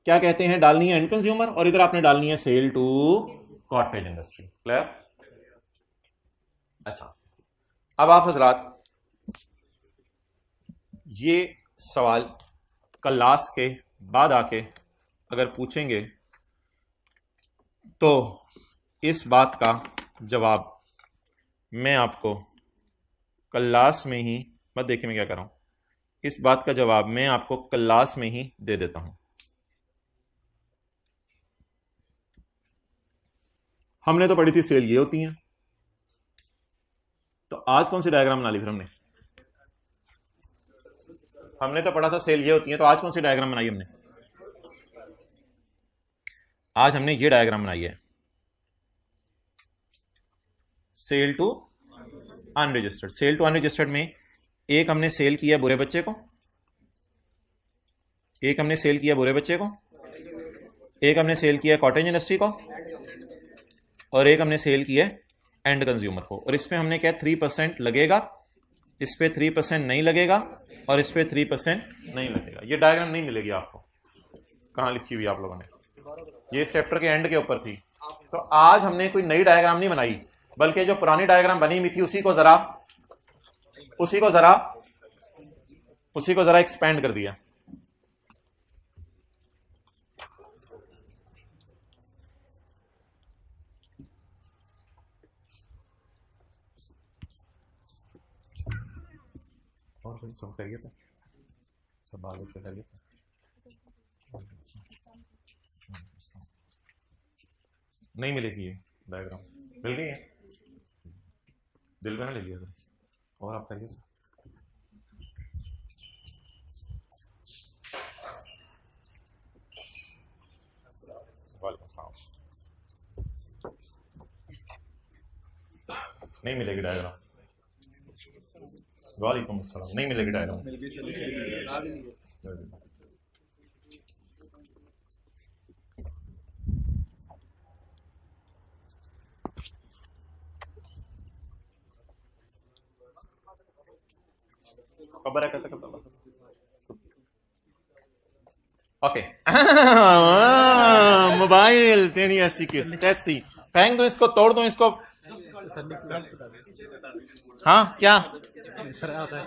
क्या कहते हैं डालनी है एंड कंज्यूमर, और इधर आपने डालनी है sale to cottage industry. Clear? अच्छा, अब आप हजरात ये सवाल क्लास के बाद आके अगर पूछेंगे तो इस बात का जवाब मैं आपको क्लास में ही, मत देखिए मैं क्या कर रहा हूं, इस बात का जवाब मैं आपको क्लास में ही दे देता हूं। हमने तो पढ़ी थी सेल ये होती हैं, तो आज कौन सी डायग्राम बना ली फिर हमने तो पढ़ा था सेल ये होती है, तो आज कौन सी डायग्राम बनाई हमने? आज हमने ये डायग्राम बनाई है, sale to unregistered. Sale to unregistered में एक हमने सेल किया बुरे बच्चे को, एक हमने सेल किया बुरे बच्चे को, एक हमने सेल किया कॉटेज इंडस्ट्री को, और एक हमने सेल किया एंड कंज्यूमर को। और इस पे हमने क्या 3% लगेगा, इस पे 3% नहीं लगेगा, और इस पे 3% नहीं लगेगा। ये डायग्राम नहीं मिलेगी आपको, कहां लिखी हुई आप लोगों ने, ये इस चैप्टर के एंड के ऊपर थी। तो आज हमने कोई नई डायग्राम नहीं बनाई, बल्कि जो पुरानी डायग्राम बनी हुई थी उसी को जरा एक्सपेंड कर दिया। और कोई सब करिए था, सब बात से करिए था। नहीं मिलेगी ये डायग्राम, मिल गई है, दिल में ना ले लिया था। और आप करिए सर। नहीं मिलेगी डायग्राम, वालेकुम अस्सलाम, नहीं मिलेगी डायग्राम। खबर है कैसे करता ओके। मोबाइल तेरी ऐसी की तैसी, फेंक दो इसको, तोड़ दो इसको। हाँ क्या सर आता है?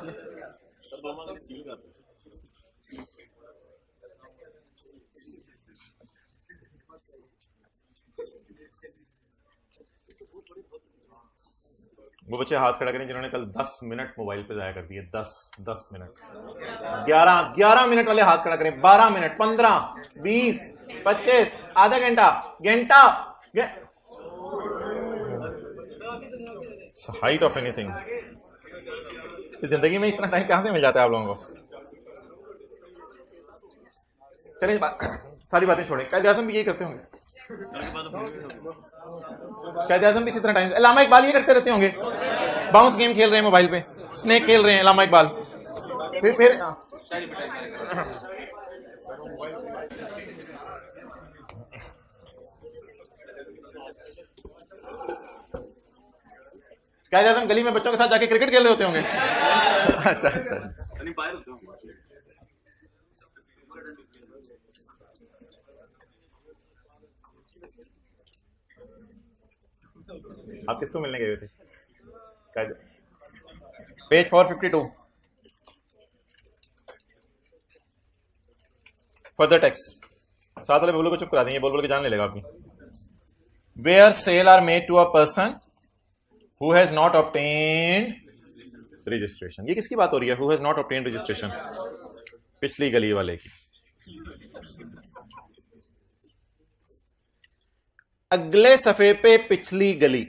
वो बच्चे हाथ खड़ा करें जिन्होंने कल 10 मिनट मोबाइल पे जाया कर दिए। 10 मिनट, 11 मिनट वाले हाथ खड़ा करें। 12 मिनट, 15, 20, 25, आधा घंटा, हाइट ऑफ एनीथिंग। जिंदगी में इतना टाइम कहां से मिल जाता है आप लोगों को? चलिए सारी बातें छोड़ें, कायदे आज़म भी यही करते होंगे, कायदे आज़म भी इसी तरह टाइम, अल्लामा इकबाल ये करते रहते होंगे, बाउंस गेम खेल रहे हैं मोबाइल पे, स्नेक खेल रहे हैं अल्लामा इकबाल। फिर कायदे आज़म गली में बच्चों के साथ जाके क्रिकेट खेल रहे होते होंगे। अच्छा आप किसको मिलने गए थे? Page 452 further text. साथ वाले बोलो को चुप करा देंगे, बोल के जान ले लेगा आपकी। Where sale are made to a person who has not obtained registration. ये किसकी बात हो रही है? Who has not obtained registration, पिछली गली वाले की। अगले सफे पे पिछली गली।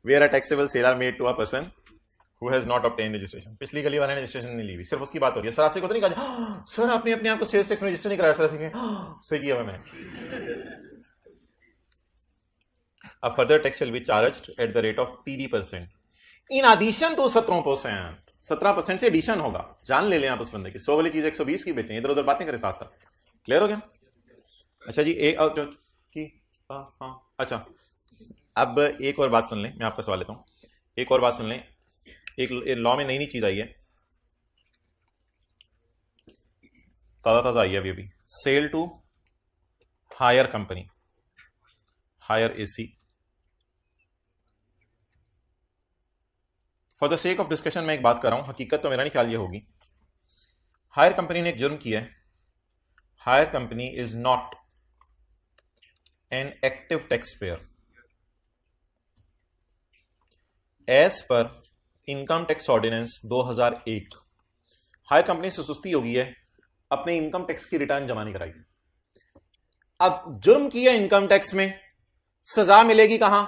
Where a taxable sale are made to a person who has not obtained registration। पिछली गली वाले ने रजिस्ट्रेशन नहीं ली हुई, सिर्फ उसकी बात हो रही है। सरासी को तो नहीं कहा सर आपने अपने आप को सेल्स टैक्स में रजिस्टर नहीं कराया। सरासी सही किया मैंने। A further tax shall be charged at the rate of TD%. In addition to 17%, 17% से एडिशन होगा। जान ले लें आप उस बंदे की, 100 वाली चीज 120 की बेचें, इधर उधर बातें करें साथ साथ। क्लियर हो गया? अच्छा जी, अच्छा अब एक और बात सुन लें, मैं आपका सवाल लेता हूं, एक और बात सुन लें। एक लॉ में नई नई चीज आई है, ताजा ताजा आई है अभी अभी। Sale to hire company, hire AC. For the sake of discussion मैं एक बात कर रहा हूं, हकीकत तो मेरा नहीं ख्याल ये होगी। हायर कंपनी ने एक जुर्म किया है। Hire company is not an active tax payer as per income tax ordinance 2001। Hire company से सुस्ती होगी है, अपने इनकम टैक्स की रिटर्न जमा नहीं कराई। अब जुर्म किया इनकम टैक्स में, सजा मिलेगी कहां?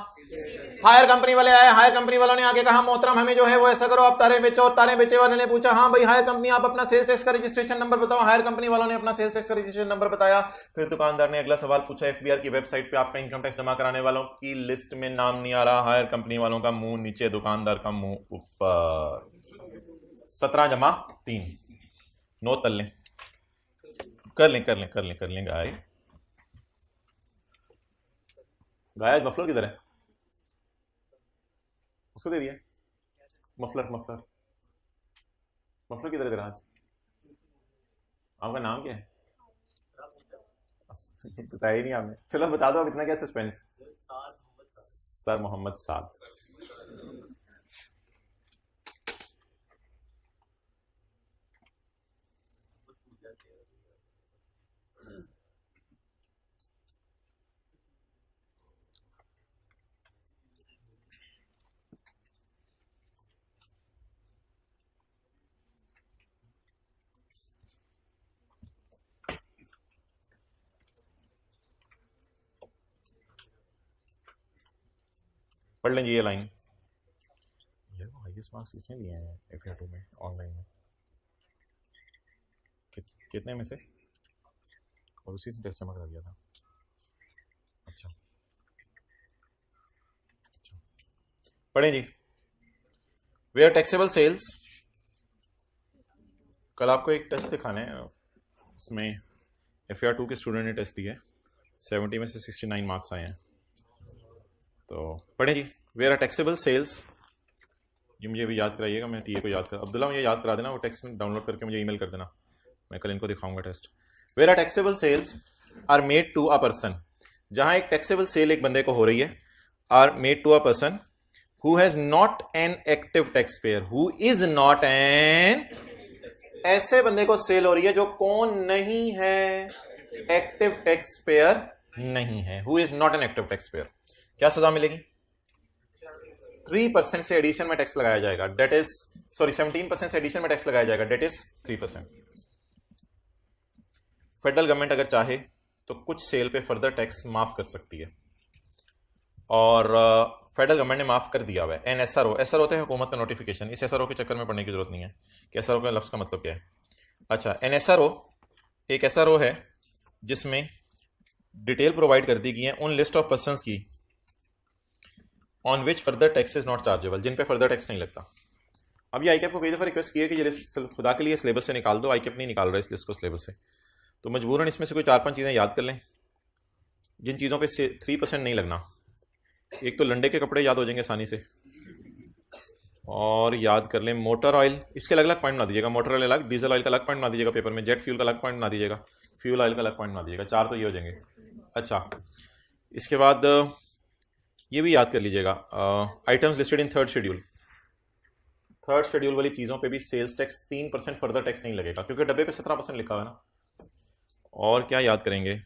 हायर कंपनी वाले आए, हायर कंपनी वालों ने आके कहा मोहतरम हमें जो है वो ऐसा करो, आप तारे बेचो। तारे बेचे वाले ने पूछा हाँ भाई हायर कंपनी आप अपना सेल्स टैक्स का रजिस्ट्रेशन नंबर बताओ। हायर कंपनी वालों ने अपना सेल्स टैक्स का रजिस्ट्रेशन नंबर बताया। फिर दुकानदार ने अगला सवाल पूछा, एफबीआर की वेबसाइट पे आपका इनकम टैक्स जमा कराने वालों की लिस्ट में नाम नहीं आ रहा। हायर कंपनी वालों का मुंह नीचे, दुकानदार का मुंह ऊपर। 17 जमा 3 9 तल लें, कर लें गाय। गाय मफलर किधर है? उसको दे दिया मफलर किधर है तेरा? आज आपका नाम क्या है? बताया ही नहीं आपने। चलो बता दो अब, इतना क्या सस्पेंस? सर मोहम्मद साद। पढ़ लेंगे ये लाइन। यार वो हाईएस्ट मार्क्स किसने दिए हैं एफएआर2 में ऑनलाइन में? कितने में से? और उसी दिन टेस्ट जमा करा दिया था। अच्छा पढ़ें जी। वेयर टैक्सेबल सेल्स, कल आपको एक टेस्ट दिखाना है, उसमें एफएआर2 के स्टूडेंट ने टेस्ट दिया है, 70 में से 69 मार्क्स आए हैं। तो पढ़ें जी। वेयर टैक्सेबल सेल्स, ये मुझे भी याद कराइएगा, मैं टीए को याद कर, अब्दुल्ला मुझे याद करा देना, वो टेक्स्ट डाउनलोड करके मुझे ईमेल कर देना, मैं कल इनको दिखाऊंगा test. Where taxable sales are made to a person, जहां एक टैक्सेबल सेल एक बंदे को हो रही है, are made to a person who has not an active tax payer, who is not an, ऐसे बंदे को सेल हो रही है जो कौन नहीं है? एक्टिव टैक्स पेयर नहीं है, who is not an active tax pair. क्या सजा मिलेगी? 3% से एडिशन में टैक्स लगाया जाएगा, डेट इज 17% से एडिशन में टैक्स लगाया जाएगा, डेट इज 3%। फेडरल गवर्नमेंट अगर चाहे तो कुछ सेल पे फर्दर टैक्स माफ कर सकती है, और फेडरल गवर्नमेंट ने माफ कर दिया हुआ है। एनएसआरओ, एसआरओ होता है हुकूमत का नोटिफिकेशन, इस एसआरओ के चक्कर में पढ़ने की जरूरत नहीं है कि एसआरओ के लफ्ज का मतलब क्या है। अच्छा, एनएसआरओ एक एसआरओ है जिसमें डिटेल प्रोवाइड कर दी गई है उन लिस्ट ऑफ पर्संस की on which further tax is not chargeable, जिन पे फर्दर टैक्स नहीं लगता। अब ये आईकेप को कई दफा रिक्वेस्ट किया कि ये लिस्ट खुदा के लिए सिलेबस से निकाल दो, आईकेप नहीं निकाल रहा इस लिस्ट को सिलेबस से, तो मजबूरन इसमें से कोई 4-5 चीजें याद कर लें जिन चीजों पे 3% नहीं लगना। एक तो लंडे के कपड़े याद हो जाएंगे आसानी से, और याद कर लें मोटर ऑयल, इसके अलग अलग पॉइंट बना दीजिएगा, मोटर ऑयल अलग, डीजल ऑयल का अलग पॉइंट बना दीजिएगा पेपर में, जेट फ्यूल का अलग पॉइंट बना दीजिएगा, फ्यूल ऑयल का अलग पॉइंट बना दीजिएगा, 4 तो ये हो जाएंगे। अच्छा, इसके बाद ये भी याद कर लीजिएगा items listed in third schedule, third schedule वाली चीज़ों पे भी सेल्स टैक्स 3% फर्दर टैक्स नहीं लगेगा, क्योंकि डब्बे पे 17% लिखा हुआ है ना। और क्या याद करेंगे?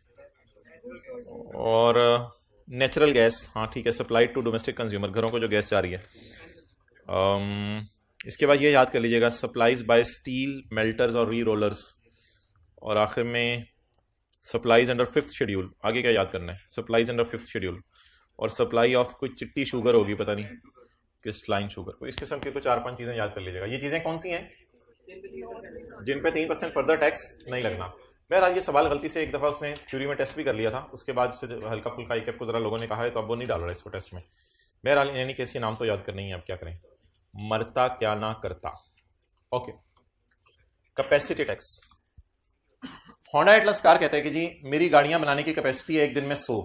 और नेचुरल गैस, हाँ ठीक है, सप्लाई टू डोमेस्टिक कंज्यूमर, घरों को जो गैस जा रही है। इसके बाद ये याद कर लीजिएगा सप्लाईज बाय स्टील मेल्टर्स और री रोलर्स, और आखिर में सप्लाईज अंडर 5th शेड्यूल। आगे क्या याद करना है? सप्लाईज अंडर 5th शेड्यूल, और सप्लाई ऑफ कोई चिट्टी शुगर होगी, पता नहीं किस लाइन शुगर, तो इस किस्म की कुछ 4-5 चीज़ें याद कर लीजिएगा। ये चीज़ें कौन सी हैं जिन पे 3% फर्दर टैक्स नहीं लगना? बहरहाल ये सवाल गलती से एक दफ़ा उसने थ्योरी में टेस्ट भी कर लिया था, उसके बाद से हल्का फुल्का ICAP को ज़रा लोगों ने कहा है तो अब वो नहीं डाल रहा है इसको टेस्ट में। बहरहाल इन एनी केस ये नाम तो याद करना ही है, अब क्या करें। मरता क्या ना करता। Okay, capacity tax. Honda Atlas car कहता है कि जी मेरी गाड़ियां बनाने की कैपेसिटी है एक दिन में 100।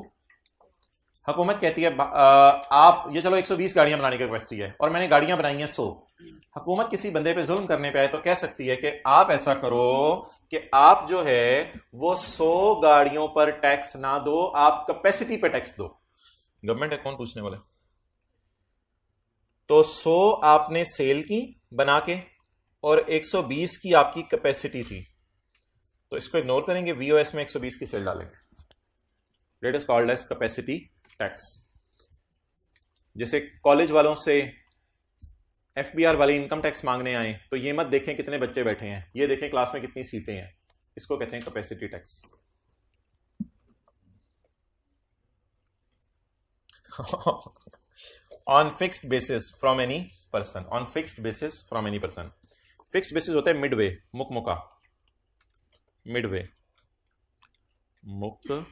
हुकूमत कहती है आप ये चलो 120 गाड़ियां बनाने की कैपेसिटी है और मैंने गाड़ियां बनाई हैं 100। हुकूमत किसी बंदे पे जुल्म करने पे आए तो कह सकती है कि आप ऐसा करो कि आप जो है वो 100 गाड़ियों पर टैक्स ना दो, आप कैपेसिटी पे टैक्स दो। गवर्नमेंट है, कौन पूछने वाला। तो 100 आपने सेल की बना के और 120 की आपकी कैपेसिटी थी, तो इसको इग्नोर करेंगे, VOS में 120 की सेल डालेंगे। That is called as capacity tax. जैसे कॉलेज वालों से FBR वाले इनकम टैक्स मांगने आए तो ये मत देखें कितने बच्चे बैठे हैं, ये देखें क्लास में कितनी सीटें हैं, इसको कहते हैं capacity tax. On fixed basis from any person, on fixed basis from any person. Fixed basis होता है मिडवे, मुकमुका, मिडवे, मुक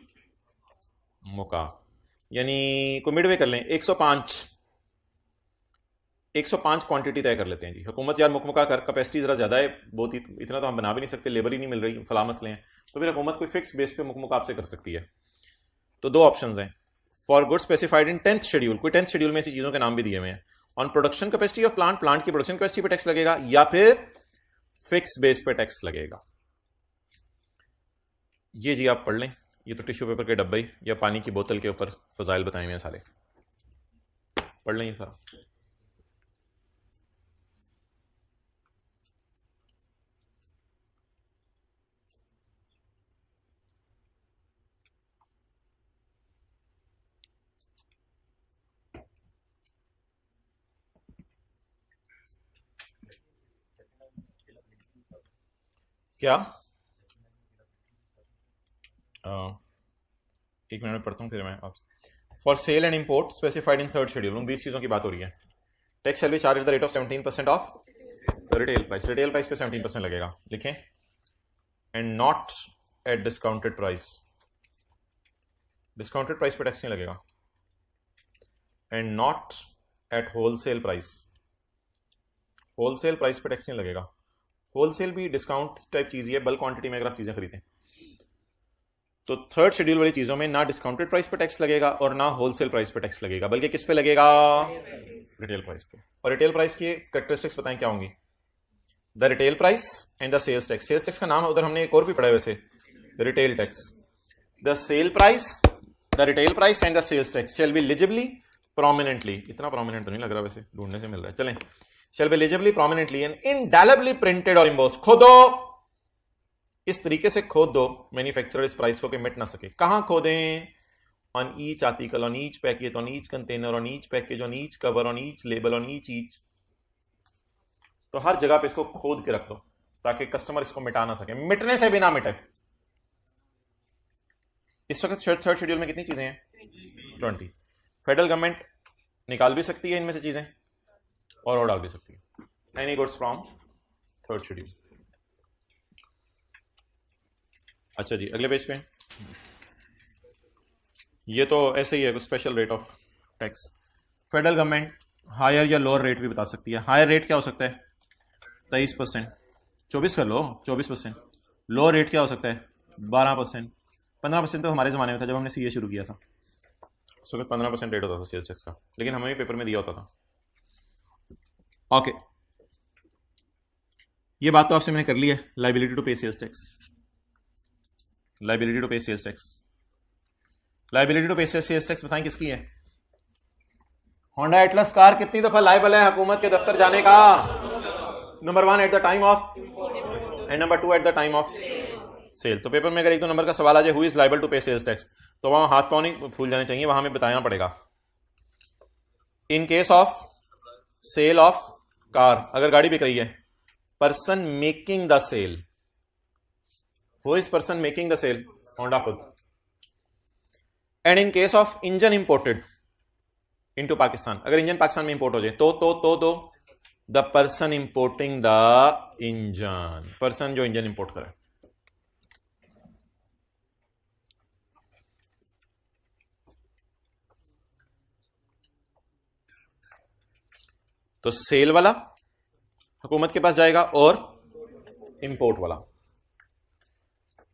मुका, यानी को मिडवे कर लें 105 क्वांटिटी तय कर लेते हैं जी। हुकूमत यार मुकमुका कर, कैपेसिटी जरा ज्यादा है, बहुत ही इतना तो हम बना भी नहीं सकते, लेबर ही नहीं मिल रही, फला मसले हैं, तो फिर हुकूमत कोई फिक्स बेस पे मुकमुका आपसे कर सकती है। तो दो ऑप्शंस हैं, for good specified in 10th schedule, कोई 10th शेड्यूल में ऐसी चीजों के नाम भी दिए हुए हैं। On production capacity of plant, plant की प्रोडक्शन कैपेसिटी पे टैक्स लगेगा, या फिर फिक्स बेस पे टैक्स लगेगा। ये जी आप पढ़ लें, ये तो टिश्यू पेपर के डब्बे या पानी की बोतल के ऊपर फजाइल बताए हुए हैं सारे, पढ़ लें ये सारा। क्या एक मिनट में पढ़ता हूं फिर मैं आपसे। For sale and import specified in 3rd schedule, उन 20 चीजों की बात हो रही है। Tax shall be charge at the rate of 17% of retail price, retail price पे 17% लगेगा, लिखें, and not at discounted price, discounted price पे टैक्स नहीं लगेगा, and not at wholesale price, wholesale price पे टैक्स नहीं लगेगा। होलसेल भी डिस्काउंट टाइप चीज है, बल्क क्वांटिटी में अगर आप चीजें खरीदें तो 3rd शेड्यूल वाली चीजों में ना डिस्काउंटेड प्राइस पे टैक्स लगेगा और ना होलसेल प्राइस पे टैक्स लगेगा, बल्कि किस पे लगेगा, रिटेल प्राइस पे। और रिटेल प्राइस की कैरेक्टरिस्टिक्स बताएं क्या होंगी, the retail price and the sales tax, sales tax का नाम उधर हमने एक और भी पढ़ा है वैसे, retail tax. The sale price, the retail price and the sales tax shall be eligibly prominently, इतना प्रोमिनेंट तो नहीं लग रहा वैसे, ढूंढने से मिल रहा है, चलें, shall be eligibly prominently and indelibly printed और इम्बोस्ड, खोदो, इस तरीके से खोद दो मैन्युफैक्चरर इस प्राइस को कि मिट ना सके। कहां खोदें, on each article, on each package, on each container, on each package, on each cover, on each label, on each, तो हर जगह पे इसको खोद के रख दो ताकि कस्टमर इसको मिटा ना सके, मिटने से भी ना मिटे। इस वक्त 3rd शेड्यूल में कितनी चीजें हैं, 20। फेडरल गवर्नमेंट निकाल भी सकती है इनमें से चीजें और डाल भी सकती है, any goods from 3rd schedule. अच्छा जी, अगले पेज पे, ये तो ऐसे ही है, special rate of tax. Federal government higher या लोअर रेट भी बता सकती है। हायर रेट क्या हो सकता है, 23%, 24 कर लो, 24%। लोअर रेट क्या हो सकता है, 12%, 15% तो हमारे जमाने में था जब हमने CA शुरू किया था, उस वक्त 15% रेट होता था सेल्स टैक्स का, लेकिन हमें भी पेपर में दिया होता था। ओके, ये बात तो आपसे मैंने कर ली है, liability to pay sales tax, liability to pay sales tax. Liability to pay sales tax बताएं किसकी है, होंडा एटलस कार कितनी दफा लाइबल है हुकूमत के दफ्तर जाने का, number 1 at the time of and number 2 at the time of sale. तो पेपर में अगर 1-2 नंबर का सवाल आ जाए who is liable to pay sales tax, तो वहां हाथ पांव नहीं फूल जाने चाहिए, वहां हमें बताना पड़ेगा। In case of sale of car, अगर गाड़ी बिक रही है, person making the sale, who is person making the sale, Honda खुद। And in case of engine imported into Pakistan, अगर इंजन पाकिस्तान में इंपोर्ट हो जाए तो the person importing the engine, person जो इंजन इंपोर्ट करे। तो सेल वाला हुकूमत के पास जाएगा और इंपोर्ट वाला।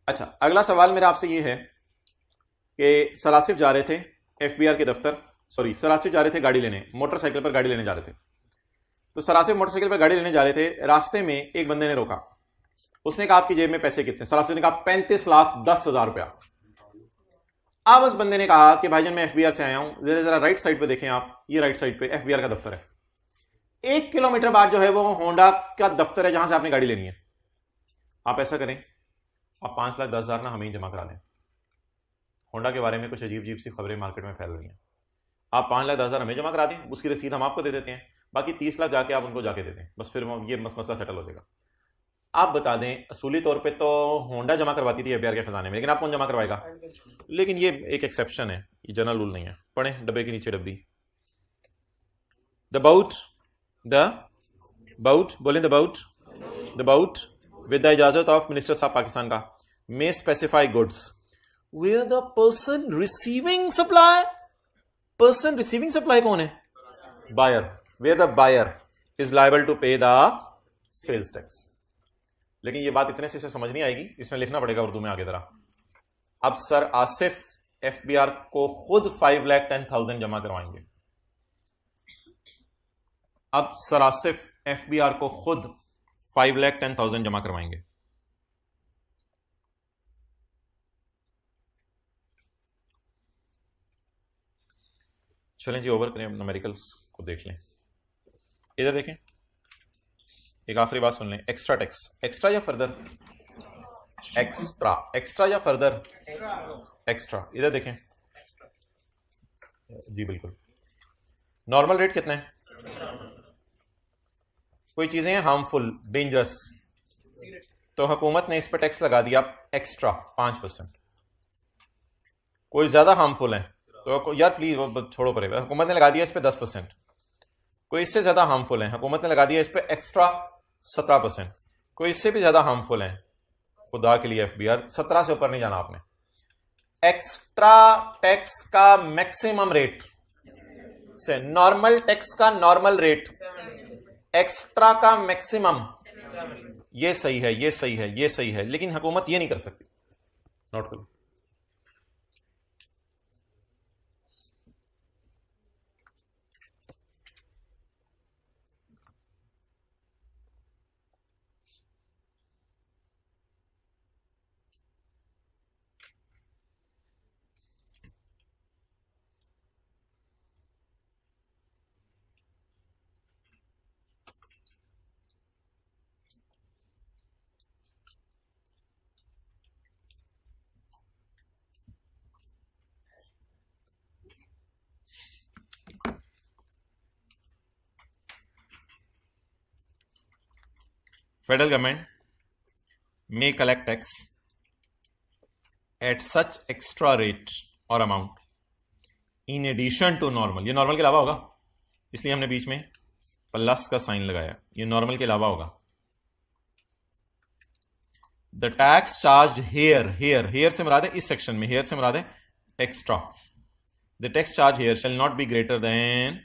अच्छा, अगला सवाल मेरा आपसे ये है कि सरासिफ जा रहे थे एफबीआर के दफ्तर, सॉरी सरासिफ जा रहे थे गाड़ी लेने, मोटरसाइकिल पर गाड़ी लेने जा रहे थे। तो सरासिफ मोटरसाइकिल पर गाड़ी लेने जा रहे थे, रास्ते में एक बंदे ने रोका। उसने कहा आपकी जेब में पैसे कितने? सरासिफ ने कहा 35,10,000 रुपया। अब उस बंदे ने कहा कि भाईजान मैं एफबीआर से आया हूं, जरा राइट साइड पे देखें आप, ये राइट साइड पे एफबीआर का दफ्तर है। 1 किलोमीटर बाद जो है वो होंडा का दफ्तर है जहां से आपने गाड़ी लेनी है। आप ऐसा करें, आप 5,10,000 ना हमें ही जमा करा दें। होंडा के बारे में कुछ अजीब अजीब सी खबरें मार्केट में फैल रही हैं। आप 5,10,000 हमें जमा करा दें, उसकी रसीद हम आपको दे देते हैं, बाकी 30 लाख जाके आप उनको जाके दे दें, बस फिर ये मसला सेटल हो जाएगा। आप बता दें, असूली तौर पे तो होंडा जमा करवाती थी एफबीआर के खजाने में, लेकिन आप कौन जमा करवाएगा? लेकिन ये एक एक्सेप्शन है, ये जनरल रूल नहीं है। पढ़ें डब्बे के नीचे डब्बी। द बाउट बोलें द बाउट विद द इजाजत ऑफ मिनिस्टर साहब पाकिस्तान का, may specify goods where the person receiving supply कौन है? Buyer. Where the buyer is liable to pay the sales tax. लेकिन ये बात इतने से समझ नहीं आएगी, इसमें लिखना पड़ेगा उर्दू में आगे जरा। अब सर आसिफ एफबीआर को खुद 5,10,000 जमा करवाएंगे। अब सर आसिफ एफबीआर को खुद 5,10,000 जमा करवाएंगे। चलें जी, ओवर करें, न्यूमेरिकल्स को देख लें। इधर देखें, एक आखिरी बात सुन लें। एक्स्ट्रा टैक्स, एक्स्ट्रा या फर्दर? एक्स्ट्रा या फर्दर? एक्स्ट्रा। इधर देखें जी, बिल्कुल। नॉर्मल रेट कितना है? कोई चीजें हैं हार्मफुल, डेंजरस, तो हुकूमत ने इस पर टैक्स लगा दिया एक्स्ट्रा 5%। कोई ज्यादा हार्मफुल है तो यार प्लीज वो छोड़ो पड़ेगा, हुकूमत ने लगा दिया इस पर 10%। कोई इससे ज्यादा हार्मफुल है, हुकूमत ने लगा दिया इस पर एक्स्ट्रा 17%। कोई इससे भी ज्यादा हार्मफुल है, खुदा के लिए एफबीआर 17 से ऊपर नहीं जाना आपने। एक्स्ट्रा टैक्स का मैक्सिमम रेट से नॉर्मल टैक्स का नॉर्मल रेट, एक्स्ट्रा का मैक्सिमम, ये सही है, ये सही है, ये सही है, लेकिन हुकूमत ये नहीं कर सकती। नोट करो। Federal government may collect tax at such extra rate or amount in addition to normal। ये नॉर्मल के अलावा होगा, इसलिए हमने बीच में प्लस का साइन लगाया, ये नॉर्मल के अलावा होगा। द टैक्स चार्ज हेयर से मुराद है इस सेक्शन में, हेयर से मुराद है extra. The tax charge here shall not be greater than,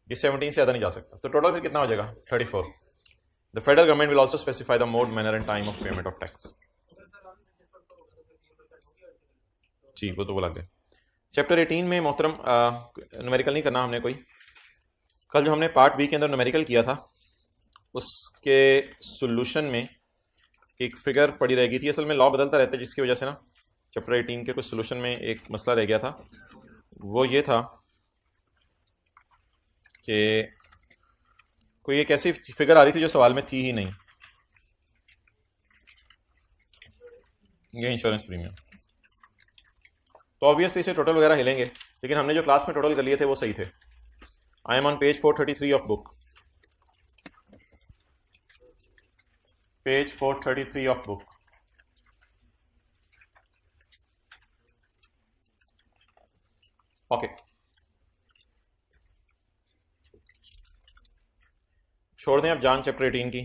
इस 17 से ज्यादा नहीं जा सकता। तो टोटल फिर कितना हो जाएगा? 34। The federal government will also specify the mode, manner and time of payment of tax। जी वो तो बोला गया। चैप्टर 18 में मोहतरम न्यूमेरिकल नहीं करना हमने कोई। कल जो हमने पार्ट बी के अंदर न्यूमेरिकल किया था उसके सॉल्यूशन में एक फिगर पड़ी रह गई थी। असल में लॉ बदलता रहता है, जिसकी वजह से ना चैप्टर 18 के कुछ सॉल्यूशन में एक मसला रह गया था। वो ये था कि कोई एक ऐसी फिगर आ रही थी जो सवाल में थी ही नहीं, ये इंश्योरेंस प्रीमियम। तो ऑब्वियसली इसे टोटल वगैरह हिलेंगे, लेकिन हमने जो क्लास में टोटल कर लिए थे वो सही थे। I am on page 433 of book, page 433 of book. Okay, छोड़ दें अब जान चैप्टर 18 की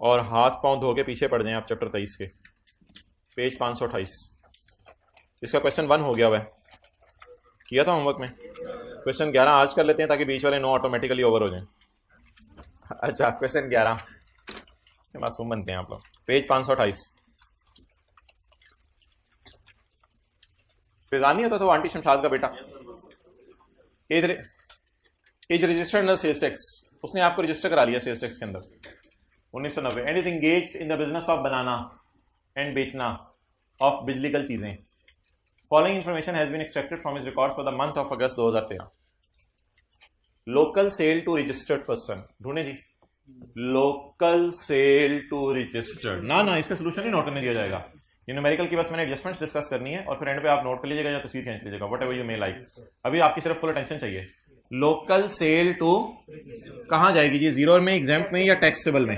और हाथ पांव धो के पीछे पड़ जाएं आप चैप्टर 23 के, पेज 528। इसका क्वेश्चन 1 हो गया हुआ है, किया था होमवर्क में। क्वेश्चन 11 आज कर लेते हैं ताकि बीच वाले 9 ऑटोमेटिकली ओवर हो जाएं। अच्छा, क्वेश्चन 11 मासूम बनते हैं आप लोग। पेज 528। फिजानी होता तो आंटी शमशाद का बेटा। As registered under sales tax, उसने आपको रजिस्टर करा लिया सेल्स टैक्स के अंदर 1990। And is engaged in the business of बनाना एंड बेचना ऑफ बिजलीकल चीजें। Following information has been extracted from his records for the month of August 2013। Local sale to registered person, ढूंढे जी। लोकल सेल टू रजिस्टर्ड, ना इसका solution ही note करने दिया जाएगा। ये न्यूमेरिकल की बस मैंने एडजस्टमेंट्स डिस्कस करनी है और फिर एंड पे आप नोट कर लीजिएगा या तस्वीर खींच लीजिएगा, what ever you may like. अभी आपकी सिर्फ फुल अटेंशन चाहिए। लोकल सेल टू कहां जाएगी जी? जीरो में, एग्जाम्प्ट में या टैक्सेबल में?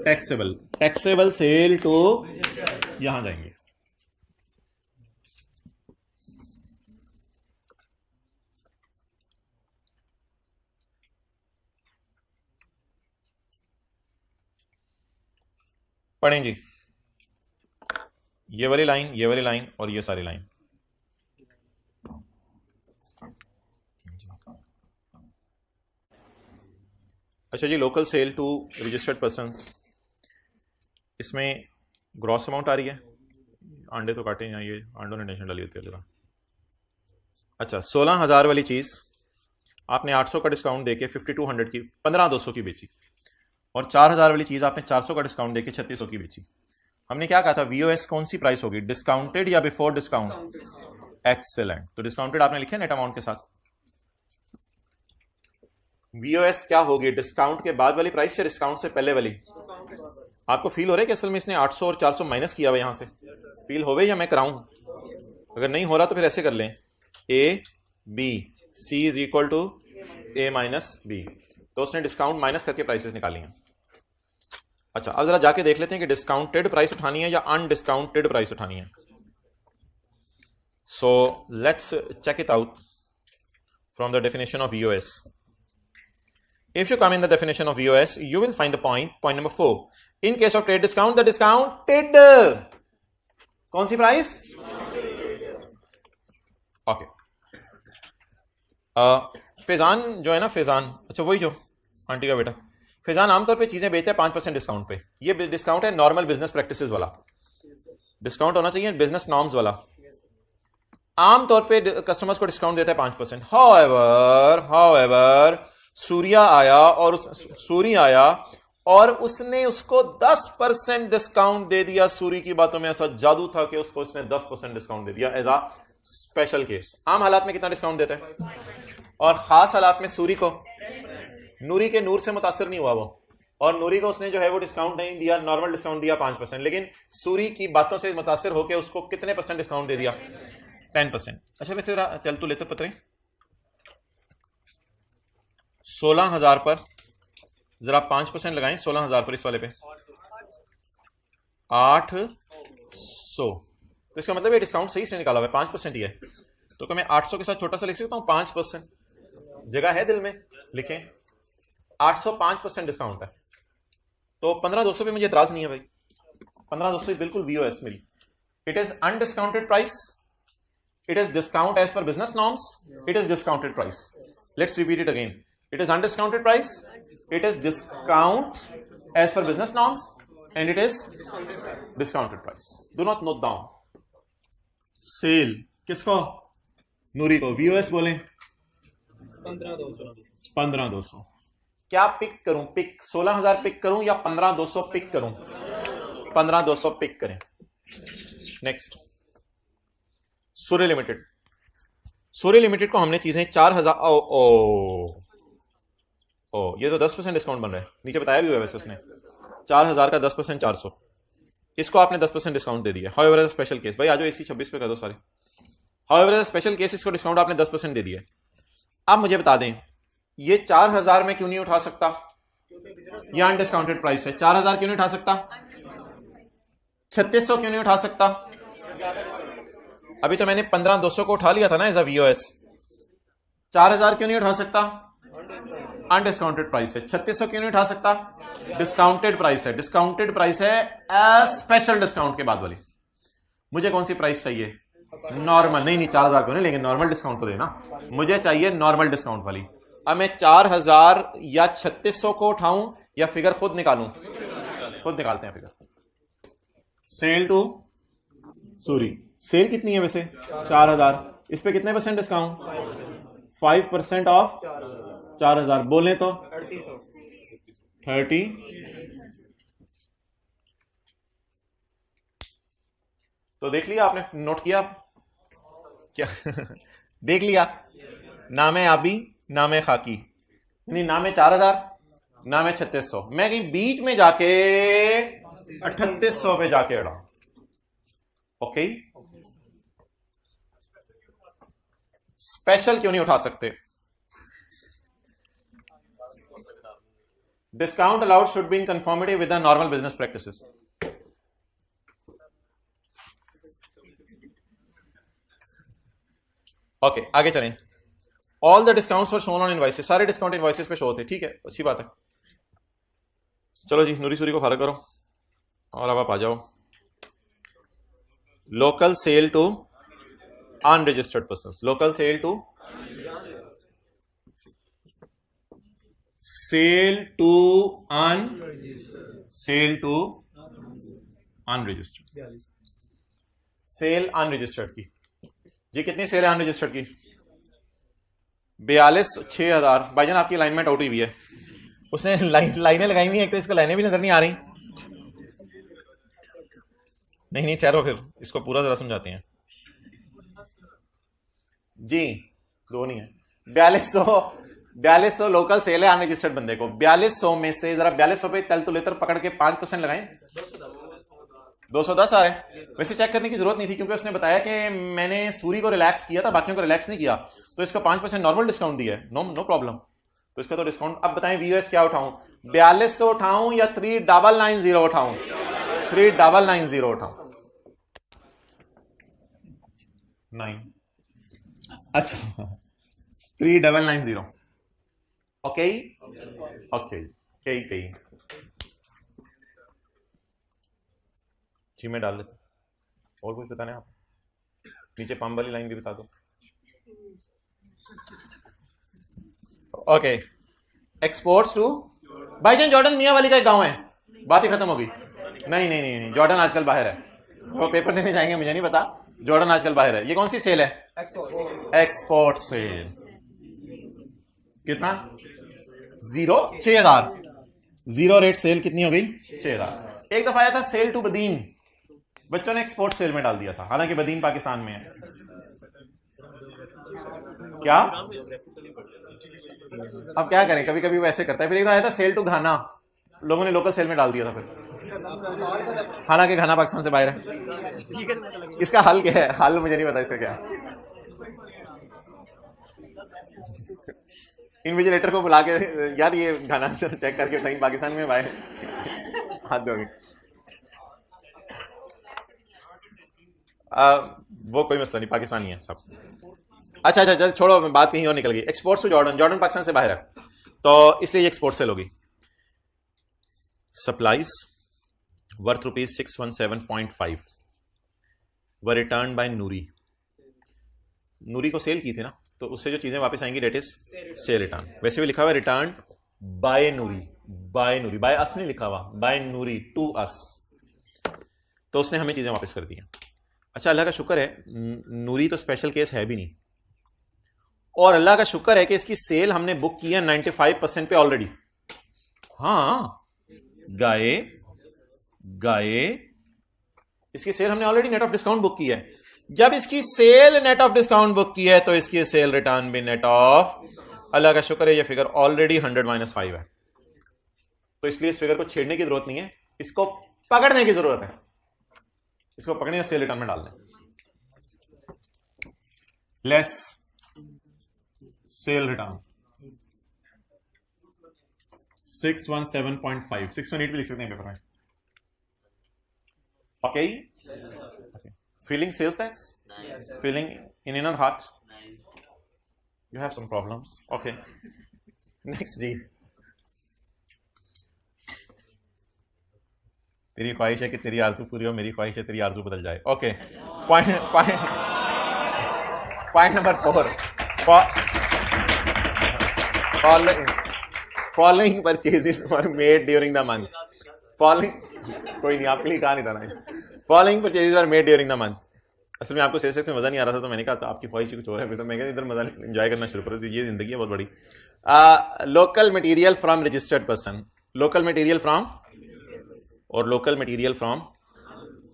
टैक्सेबल। टैक्सेबल सेल टू यहां जाएंगे। पढ़ें जी, ये वाली लाइन, ये वाली लाइन और ये सारी लाइन। अच्छा जी, local sale to registered persons, इसमें ग्रॉस अमाउंट आ रही है। अंडे तो काटे यहाँ, ये अंडों ने टेंशन डाली होती है जरा। अच्छा, 16,000 वाली चीज आपने 800 का डिस्काउंट देके 5200 की 15,200 की बेची, और 4,000 वाली चीज आपने 400 का डिस्काउंट देके 3600 की बेची। हमने क्या कहा था? वीओएस कौन सी प्राइस होगी? डिस्काउंटेड या बिफोर डिस्काउंट? एक्सेलेंट। तो डिस्काउंटेड आपने लिखा नेट अमाउंट के साथ। वीओएस क्या होगी? डिस्काउंट के बाद वाली प्राइस या डिस्काउंट से पहले वाली? आपको फील हो रहा है कि असल में इसने 800 और 400 माइनस किया हुआ यहां से? फील हो गए या मैं कराऊं? अगर नहीं हो रहा तो फिर ऐसे कर लें, A B C is equal to A minus B. तो उसने डिस्काउंट माइनस करके प्राइसेस निकाली हैं। अच्छा, अब जरा जाके देख लेते हैं कि डिस्काउंटेड प्राइस उठानी है या अनडिस्काउंटेड प्राइस उठानी है। So let's check it out from the definition of VOS. If you come in the definition of VOS, you will find the point number 4. In case of trade discount, the discounted कौन सी price? Okay. Faizan जो है ना, फैजान, अच्छा वही जो aunty का बेटा, फैजान आमतौर पे चीजें बेचते हैं 5% डिस्काउंट पे। ये डिस्काउंट है नॉर्मल बिजनेस प्रैक्टिसेस वाला डिस्काउंट होना चाहिए, बिजनेस नॉर्म्स वाला। आमतौर पे कस्टमर्स को डिस्काउंट देता है 5%। हाउएवर सूर्या आया और उसने उसको 10% डिस्काउंट दे दिया। सूर्य की बातों में ऐसा जादू था कि उसको उसने 10% डिस्काउंट दे दिया एज अ स्पेशल केस। आम हालात में कितना डिस्काउंट देता है? और खास हालात में सूर्य को, नूरी के नूर से मुतासिर नहीं हुआ वो, और नूरी को उसने जो है वो डिस्काउंट नहीं दिया, नॉर्मल डिस्काउंट दिया 5%, लेकिन सूर्य की बातों से मुतासिर होकर उसको कितने % डिस्काउंट दे दिया? 10%। अच्छा वैसे चल तो लेते पत्रे 16,000 पर जरा 5% लगाएं। 16,000 पर इस वाले पे 800, तो इसका मतलब ये डिस्काउंट सही से निकाला हुआ है, 5% ही है। तो मैं 800 के साथ छोटा सा लिख सकता हूं 5%, जगह है दिल में, लिखें 800 5% डिस्काउंट है। तो 15,200 पे मुझे इतराज नहीं है भाई, 15,200 बिल्कुल वीओएस मेरी। It is undiscounted price, it is discount as per business norms, it is discounted price. Let's repeat it again, it is undiscounted price, it is discount as per business norms, and it is discounted price. Do not note down. Sale किसको? नूरी को। VOS बोले 15,200। क्या pick करूं? Pick 16,000 pick करूं या 15,200 pick करूं? 15,200 pick करें। Next, सूर्य limited. सूर्य limited को हमने चीजें 4,000 ये तो 10% डिस्काउंट बन रहा है, नीचे बताया भी हुआ वैसे उसने। 4,000 का 10% 400, इसको आपने 10% डिस्काउंट दे दिया। हाउएवर एज स्पेशल केस, भाई आ जाओ AC 26 पे कर दो सारे। हाउएवर एज स्पेशल केस इसको डिस्काउंट आपने 10% दे दिया। आप मुझे बता दें ये 4,000 में क्यों नहीं उठा सकता? ये अनडिस्काउंटेड प्राइस है। 4,000 क्यों नहीं उठा सकता? 3600 क्यों नहीं उठा सकता? अभी तो मैंने 15,200 को उठा लिया था ना एज अ VOS। 4,000 क्यों नहीं उठा सकता? अनडिस्काउंटेड प्राइस है। 3600 क्यों नहीं उठा सकता? डिस्काउंटेड प्राइस है। डिस्काउंटेड प्राइस है स्पेशल डिस्काउंट के बाद वाली। मुझे कौन सी प्राइस चाहिए? नॉर्मल नहीं 4,000 क्यों नहीं, लेकिन नॉर्मल डिस्काउंट तो देना, मुझे चाहिए नॉर्मल डिस्काउंट वाली। अब मैं 4,000 या 3600 को उठाऊं या फिगर खुद निकालूं? खुद निकालते हैं figure. Sale to sorry sale कितनी है वैसे? 4,000। इस पे कितने परसेंट डिस्काउंट? 5% ऑफ 4,000। बोले तो 30। तो देख लिया आपने, नोट किया क्या? देख लिया, नाम है आबी, नाम है खाकी, यानी नाम है 4,000, नाम है 3600। मैं कहीं बीच में जाके 3800 पे जाके अड़ा। ओके, स्पेशल क्यों नहीं उठा सकते? Discount allowed should be in conformity with the normal business practices. Okay, आगे चलें। All the discounts for shown on invoices, सारे डिस्काउंट इनवॉइसेस पे शो होते, ठीक है, अच्छी बात है। चलो जी, नूरी सूरी को फारग करो और अब आप आ जाओ। Local sale to unregistered persons, local sale to unregistered, sale unregistered की जी कितनी सेल है अनरजिस्टर्ड की? 42,6,000। भाईजान आपकी अलाइनमेंट आउट हुई है, उसने लाइनें लगाई हुई हैं, एक तो इसको लाइनें भी नजर नहीं आ रही। नहीं ठहरो, फिर इसको पूरा जरा समझाते हैं जी। दो नहीं है, 4200 लोकल सेल है अनरजिस्टर्ड बंदे को। 4200 में से जरा 4200 पे तल तुलेतर पकड़ के 5% लगाएं, 210 आ रहे हैं। वैसे चेक करने की जरूरत नहीं थी क्योंकि उसने बताया कि मैंने सूरी को रिलैक्स किया था, बाकियों को रिलैक्स नहीं किया, तो इसको 5% नॉर्मल डिस्काउंट दिया है। नो प्रॉब्लम, तो इसका तो डिस्काउंट। अब बताएं वीओएस क्या उठाऊं, 4200 उठाऊं या 3990 उठाऊं? 3990 उठाऊं। 9 अच्छा 3990। ओके ओके कई जी में डाल लेते। और कुछ बताने आप? नीचे पंप वाली लाइन भी बता दो। ओके, एक्सपोर्ट्स टू भाईजान जॉर्डन मियां वाली का एक गांव है, बात ही खत्म होगी। नहीं, जॉर्डन आजकल बाहर है, वो पेपर देने जाएंगे मुझे नहीं पता, जॉर्डन आजकल बाहर है। ये कौन सी सेल है? Export cell. कितना? 6,000। जीरो रेट सेल कितनी हो गई? 6,000। एक दफा आया था सेल टू बदीन, बच्चों ने एक्सपोर्ट सेल में डाल दिया था, हालांकि बदीन पाकिस्तान में है। क्या अब क्या करें, कभी कभी वो ऐसे करता है। फिर एक आया था सेल टू घाना, लोगों ने लोकल सेल में डाल दिया था फिर, हालांकि घाना पाकिस्तान से बाहर है। इसका हल क्या है? हल मुझे नहीं पता इसका क्या। इन्विजिलेटर को बुला के, यार ये घाना चेक करके कहीं पाकिस्तान में बाहर हाथ दोगे। वो कोई मसला नहीं, पाकिस्तानी है सब। अच्छा छोड़ो, बात कहीं और निकल गई। एक्सपोर्ट्स टू जॉर्डन पाकिस्तान से बाहर है, तो इसलिए ये एक्सपोर्ट सेल होगी। Supplies worth ₹617.5 were return by नूरी। नूरी को सेल की थी ना, तो उससे जो चीजें वापस आएंगी डेट इज सेल रिटर्न। वैसे भी लिखा हुआ है return by Noori, by us नहीं लिखा हुआ, बाय नूरी टू अस, तो उसने हमें चीजें वापस कर दी हैं। अच्छा, अल्लाह का शुक्र है नूरी तो स्पेशल केस है भी नहीं, और अल्लाह का शुक्र है कि इसकी सेल हमने बुक की है 95% पे ऑलरेडी। हाँ, गाये इसकी सेल हमने already net of discount book की है। जब इसकी sale net of discount book की है तो इसकी सेल रिटर्न भी नेट ऑफ, अल्लाह का शुक्र है ये फिगर ऑलरेडी 100-5 है, तो इसलिए इस फिगर को छेड़ने की जरूरत नहीं है, इसको पकड़ने की जरूरत है। इसको पकड़ने सेल रिटर्न में डाल दें, लेस सेल रिटर्न 617.5, 618 भी लिख सकते हैं पेपर में। Okay, feeling sales tax, feeling in inner heart, you have some problems. Okay, next जी। तेरी ख्वाहिश है कि तेरी आरज़ू पूरी हो, मेरी ख्वाहिश है तेरी आरज़ू बदल जाए। Okay, point point number 4, following purchases were made during the month. Following, कोई नहीं, आपके लिए कहा नहीं था ना। Following purchases were made during the month. असल में आपको सेल्स टैक्स में मजा नहीं आ रहा था, तो मैंने कहा था आपकी ख्वाहिश कुछ और है, फिर तो मैं इधर मजा एंजॉय करना शुरू करो। ये जिंदगी है बहुत बड़ी। Local material from registered person, local material from, और लोकल मटेरियल फ्रॉम,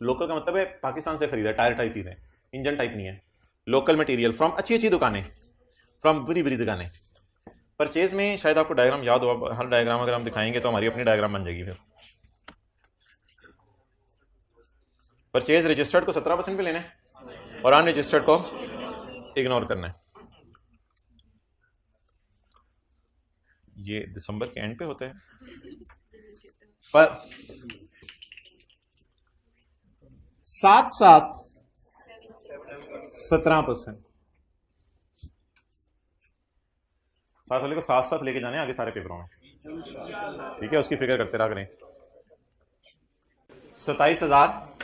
लोकल का मतलब है पाकिस्तान से खरीदा, टायर टाइप चीजें, इंजन टाइप नहीं है। लोकल मटेरियल फ्रॉम अच्छी अच्छी दुकानें, फ्रॉम बुरी बुरी दुकानें। परचेज में शायद आपको डायग्राम याद हो, हर डायग्राम अगर हम दिखाएंगे तो हमारी अपनी डायग्राम बन जाएगी। फिर परचेज रजिस्टर्ड को 17% पे लेना है और अनरजिस्टर्ड को इग्नोर करना है। ये दिसंबर के एंड पे होता है, पर साथ साथ 17%, साथ वाले को साथ साथ लेके जाने आगे सारे पेपरों में, ठीक है? उसकी फिक्र करते रहा करें। 27,000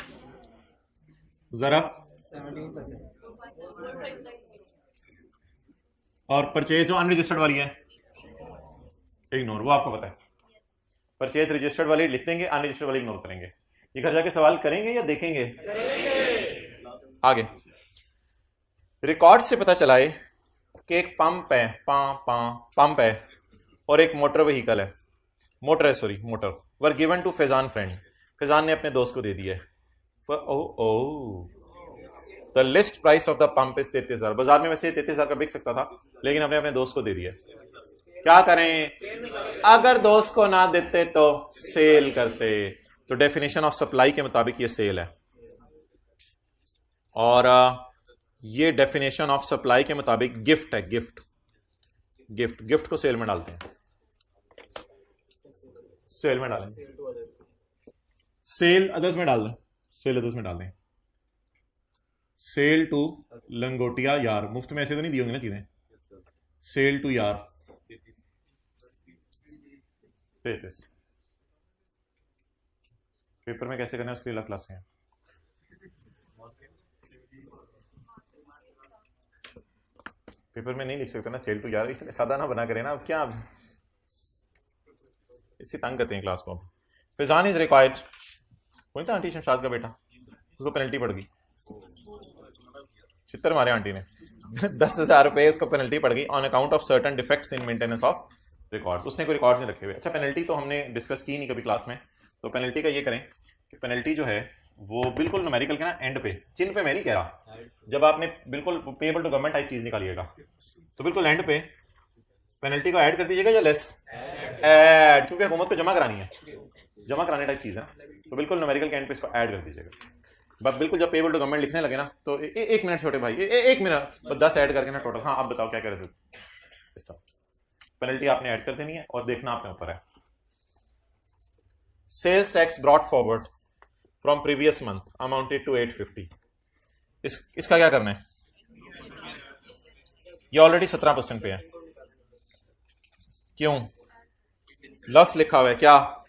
जरा, और परचेज जो अनरजिस्टर्ड वाली है इग्नोर, वो आपको पता है। परचेज रजिस्टर्ड वाली लिख देंगे, अनरजिस्टर्ड वाली इग्नोर करेंगे। ये घर जाके सवाल करेंगे या देखेंगे? आगे रिकॉर्ड से पता चला है कि एक पंप है, पंप है, और एक मोटर व्हीकल है, motor were given to Faizan friend. Faizan ने अपने दोस्त को दे दिया है। The list price of the pump is 33,000। बाजार में वैसे 33,000 का बिक सकता था, लेकिन हमने अपने दोस्त को दे दिया। क्या करें? अगर दोस्त को ना देते तो सेल करते। तो डेफिनेशन ऑफ सप्लाई के मुताबिक ये सेल है, और ये डेफिनेशन ऑफ सप्लाई के मुताबिक गिफ्ट है। गिफ्ट को सेल में डालते हैं, सेल में डालें, सेल अदर्स में डाल दें, सेल अदर्स में डाल दें। सेल टू लंगोटिया यार, मुफ्त में ऐसे तो नहीं दी होंगी ना चीजें। सेल टू यार 33। पेपर में कैसे करना है उसके लिए अलग क्लास है। पेपर में नहीं लिख सकते ना सेल टू यार, इतने सादा ना बना करें ना, अब क्या इससे तंग करते हैं क्लास को। फैजान इज रिक्वायर्ड, कोई था आंटी शमशाद का बेटा, उसको पेनल्टी पड़ गई, छितर मारे आंटी ने 10,000 रुपए उसको पेनल्टी पड़ गई on account of certain defects in maintenance of records. उसने कोई रिकॉर्ड्स नहीं रखे हुए। अच्छा, पेनल्टी तो हमने डिस्कस की नहीं कभी क्लास में, तो पेनल्टी का ये करें कि पेनल्टी जो है वो बिल्कुल न्यूमेरिकल के ना एंड पे, चिन्ह पे मैं नहीं कह रहा, जब आपने बिल्कुल पेएबल टू गवर्नमेंट टाइप चीज निकालिएगा तो बिल्कुल एंड पे पेनल्टी को ऐड कर दीजिएगा या लेस ऐड, क्योंकि हुकूमत को जमा करानी है, जमा कराने टाइप चीज है, तो बिल्कुल न्यूमेरिकल के एंड पे इसको ऐड कर दीजिएगा। बस बिल्कुल जब पेएबल टू गवर्नमेंट लिखने लगे ना तो एक मिनट छोटे भाई, एक मिनट, बस 10 ऐड करके ना टोटल। हाँ, अब बताओ क्या कह रहे थे। इस तरह पेनल्टी आपने ऐड कर देनी है और देखना आपके ऊपर है। Sales tax brought forward from previous month amounted to 850। इसका क्या करना है? ये ऑलरेडी 17% पे है। क्यों? लॉस लिखा हुआ है, क्या?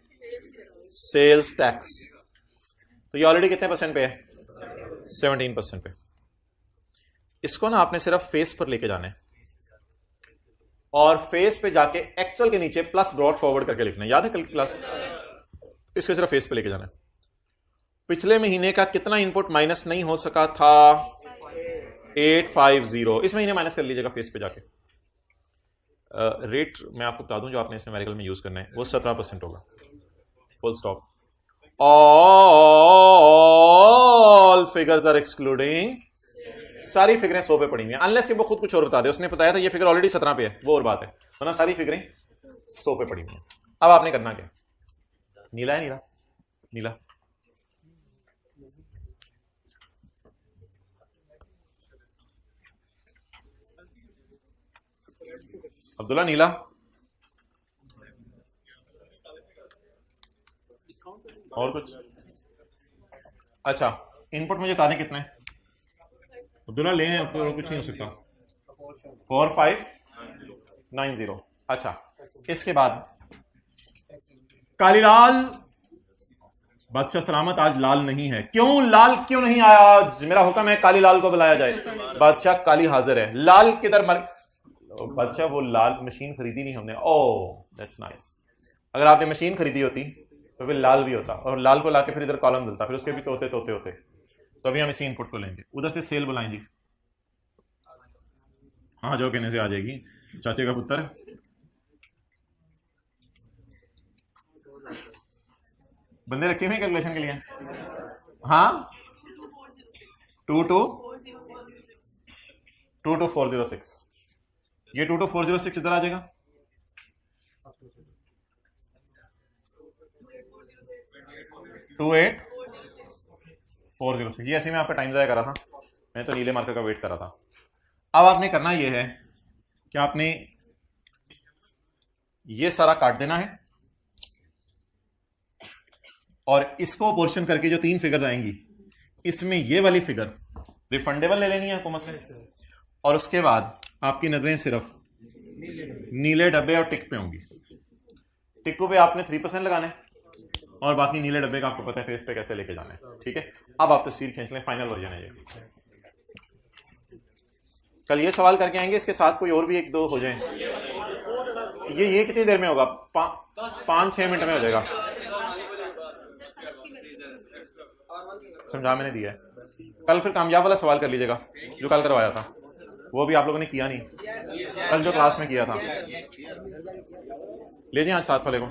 Sales tax. तो ये ऑलरेडी कितने परसेंट पे है? 17% पे। इसको ना आपने सिर्फ फेस पर लेके जाना है और फेस पे जाके एक्चुअल के नीचे प्लस ब्रॉट फॉरवर्ड करके लिखना है। याद है कल की क्लास? इसको सिर्फ फेस पे लेके जाना है। पिछले महीने का कितना इनपुट माइनस नहीं हो सका था? 850। इस महीने माइनस कर लीजिएगा फेस पे जाके। रेट मैं आपको बता दूं जो आपने इस न्यूमेरिकल में यूज करना है, वो 17% होगा, full stop. All figures are excluding, सारी फिगरें 100 पे पड़ी हुई हैं, अनलेस कि वो खुद कुछ और बता दे। उसने बताया था ये फिगर ऑलरेडी 17 पे है, वो और बात है, वरना सारी फिगरें 100 पे पड़ी हुई हैं। अब आपने करना क्या? नीला है, नीला नीला, अब्दुल्ला नीला, और कुछ? अच्छा, इनपुट मुझे बता दें कितने? अब्दुल्ला ले हैं, तो कुछ नहीं हो सकता। 4590। अच्छा, इसके बाद कालीलाल बादशाह सलामत आज लाल नहीं है। क्यों लाल क्यों नहीं आया आज? मेरा हुक्म है काली लाल को बुलाया जाए। बादशाह काली हाजिर है, लाल किधर मर? बादशाह वो लाल मशीन खरीदी नहीं हमने। Oh that's nice. अगर आपने मशीन खरीदी होती तो फिर लाल भी होता और लाल को लाके फिर इधर कॉलम डलता, फिर उसके भी तोते तोते होते। तो अभी हम इसी इनपुट को लेंगे। उधर से सेल बुलाएं जी। हाँ जो कहने से आ जाएगी चाचे का पुत्र। बंदे रखे हुए कैलकुलेशन के लिए? हाँ 22406। ये 22406 इधर आ जाएगा। 28406। ये ऐसे में आपका टाइम जाया करा था, मैं तो नीले मार्कर का वेट कर रहा था। अब आपने करना ये है कि आपने ये सारा काट देना है और इसको पोर्शन करके जो 3 फिगर्स आएंगी इसमें ये वाली फिगर रिफंडेबल ले लेनी है हुकूमत से, और उसके बाद आपकी नजरें सिर्फ नीले डब्बे और टिक पे होंगी। टिक्कू पे आपने 3% लगाना है और बाकी नीले डब्बे का आपको पता है फेस पे कैसे लेके जाना है। ठीक है, अब आप तस्वीर खींच लें, फाइनल वर्जन है ये। कल ये सवाल करके आएंगे, इसके साथ कोई और भी 1-2 हो जाए। ये कितनी देर में होगा? 5-6 मिनट में हो जाएगा। समझा मैंने दिया है। कल फिर कामयाब वाला सवाल कर लीजिएगा जो कल करवाया था, वो भी आप लोगों ने किया नहीं कल जो क्लास में किया था। ले जाइए आज 7 वाले को।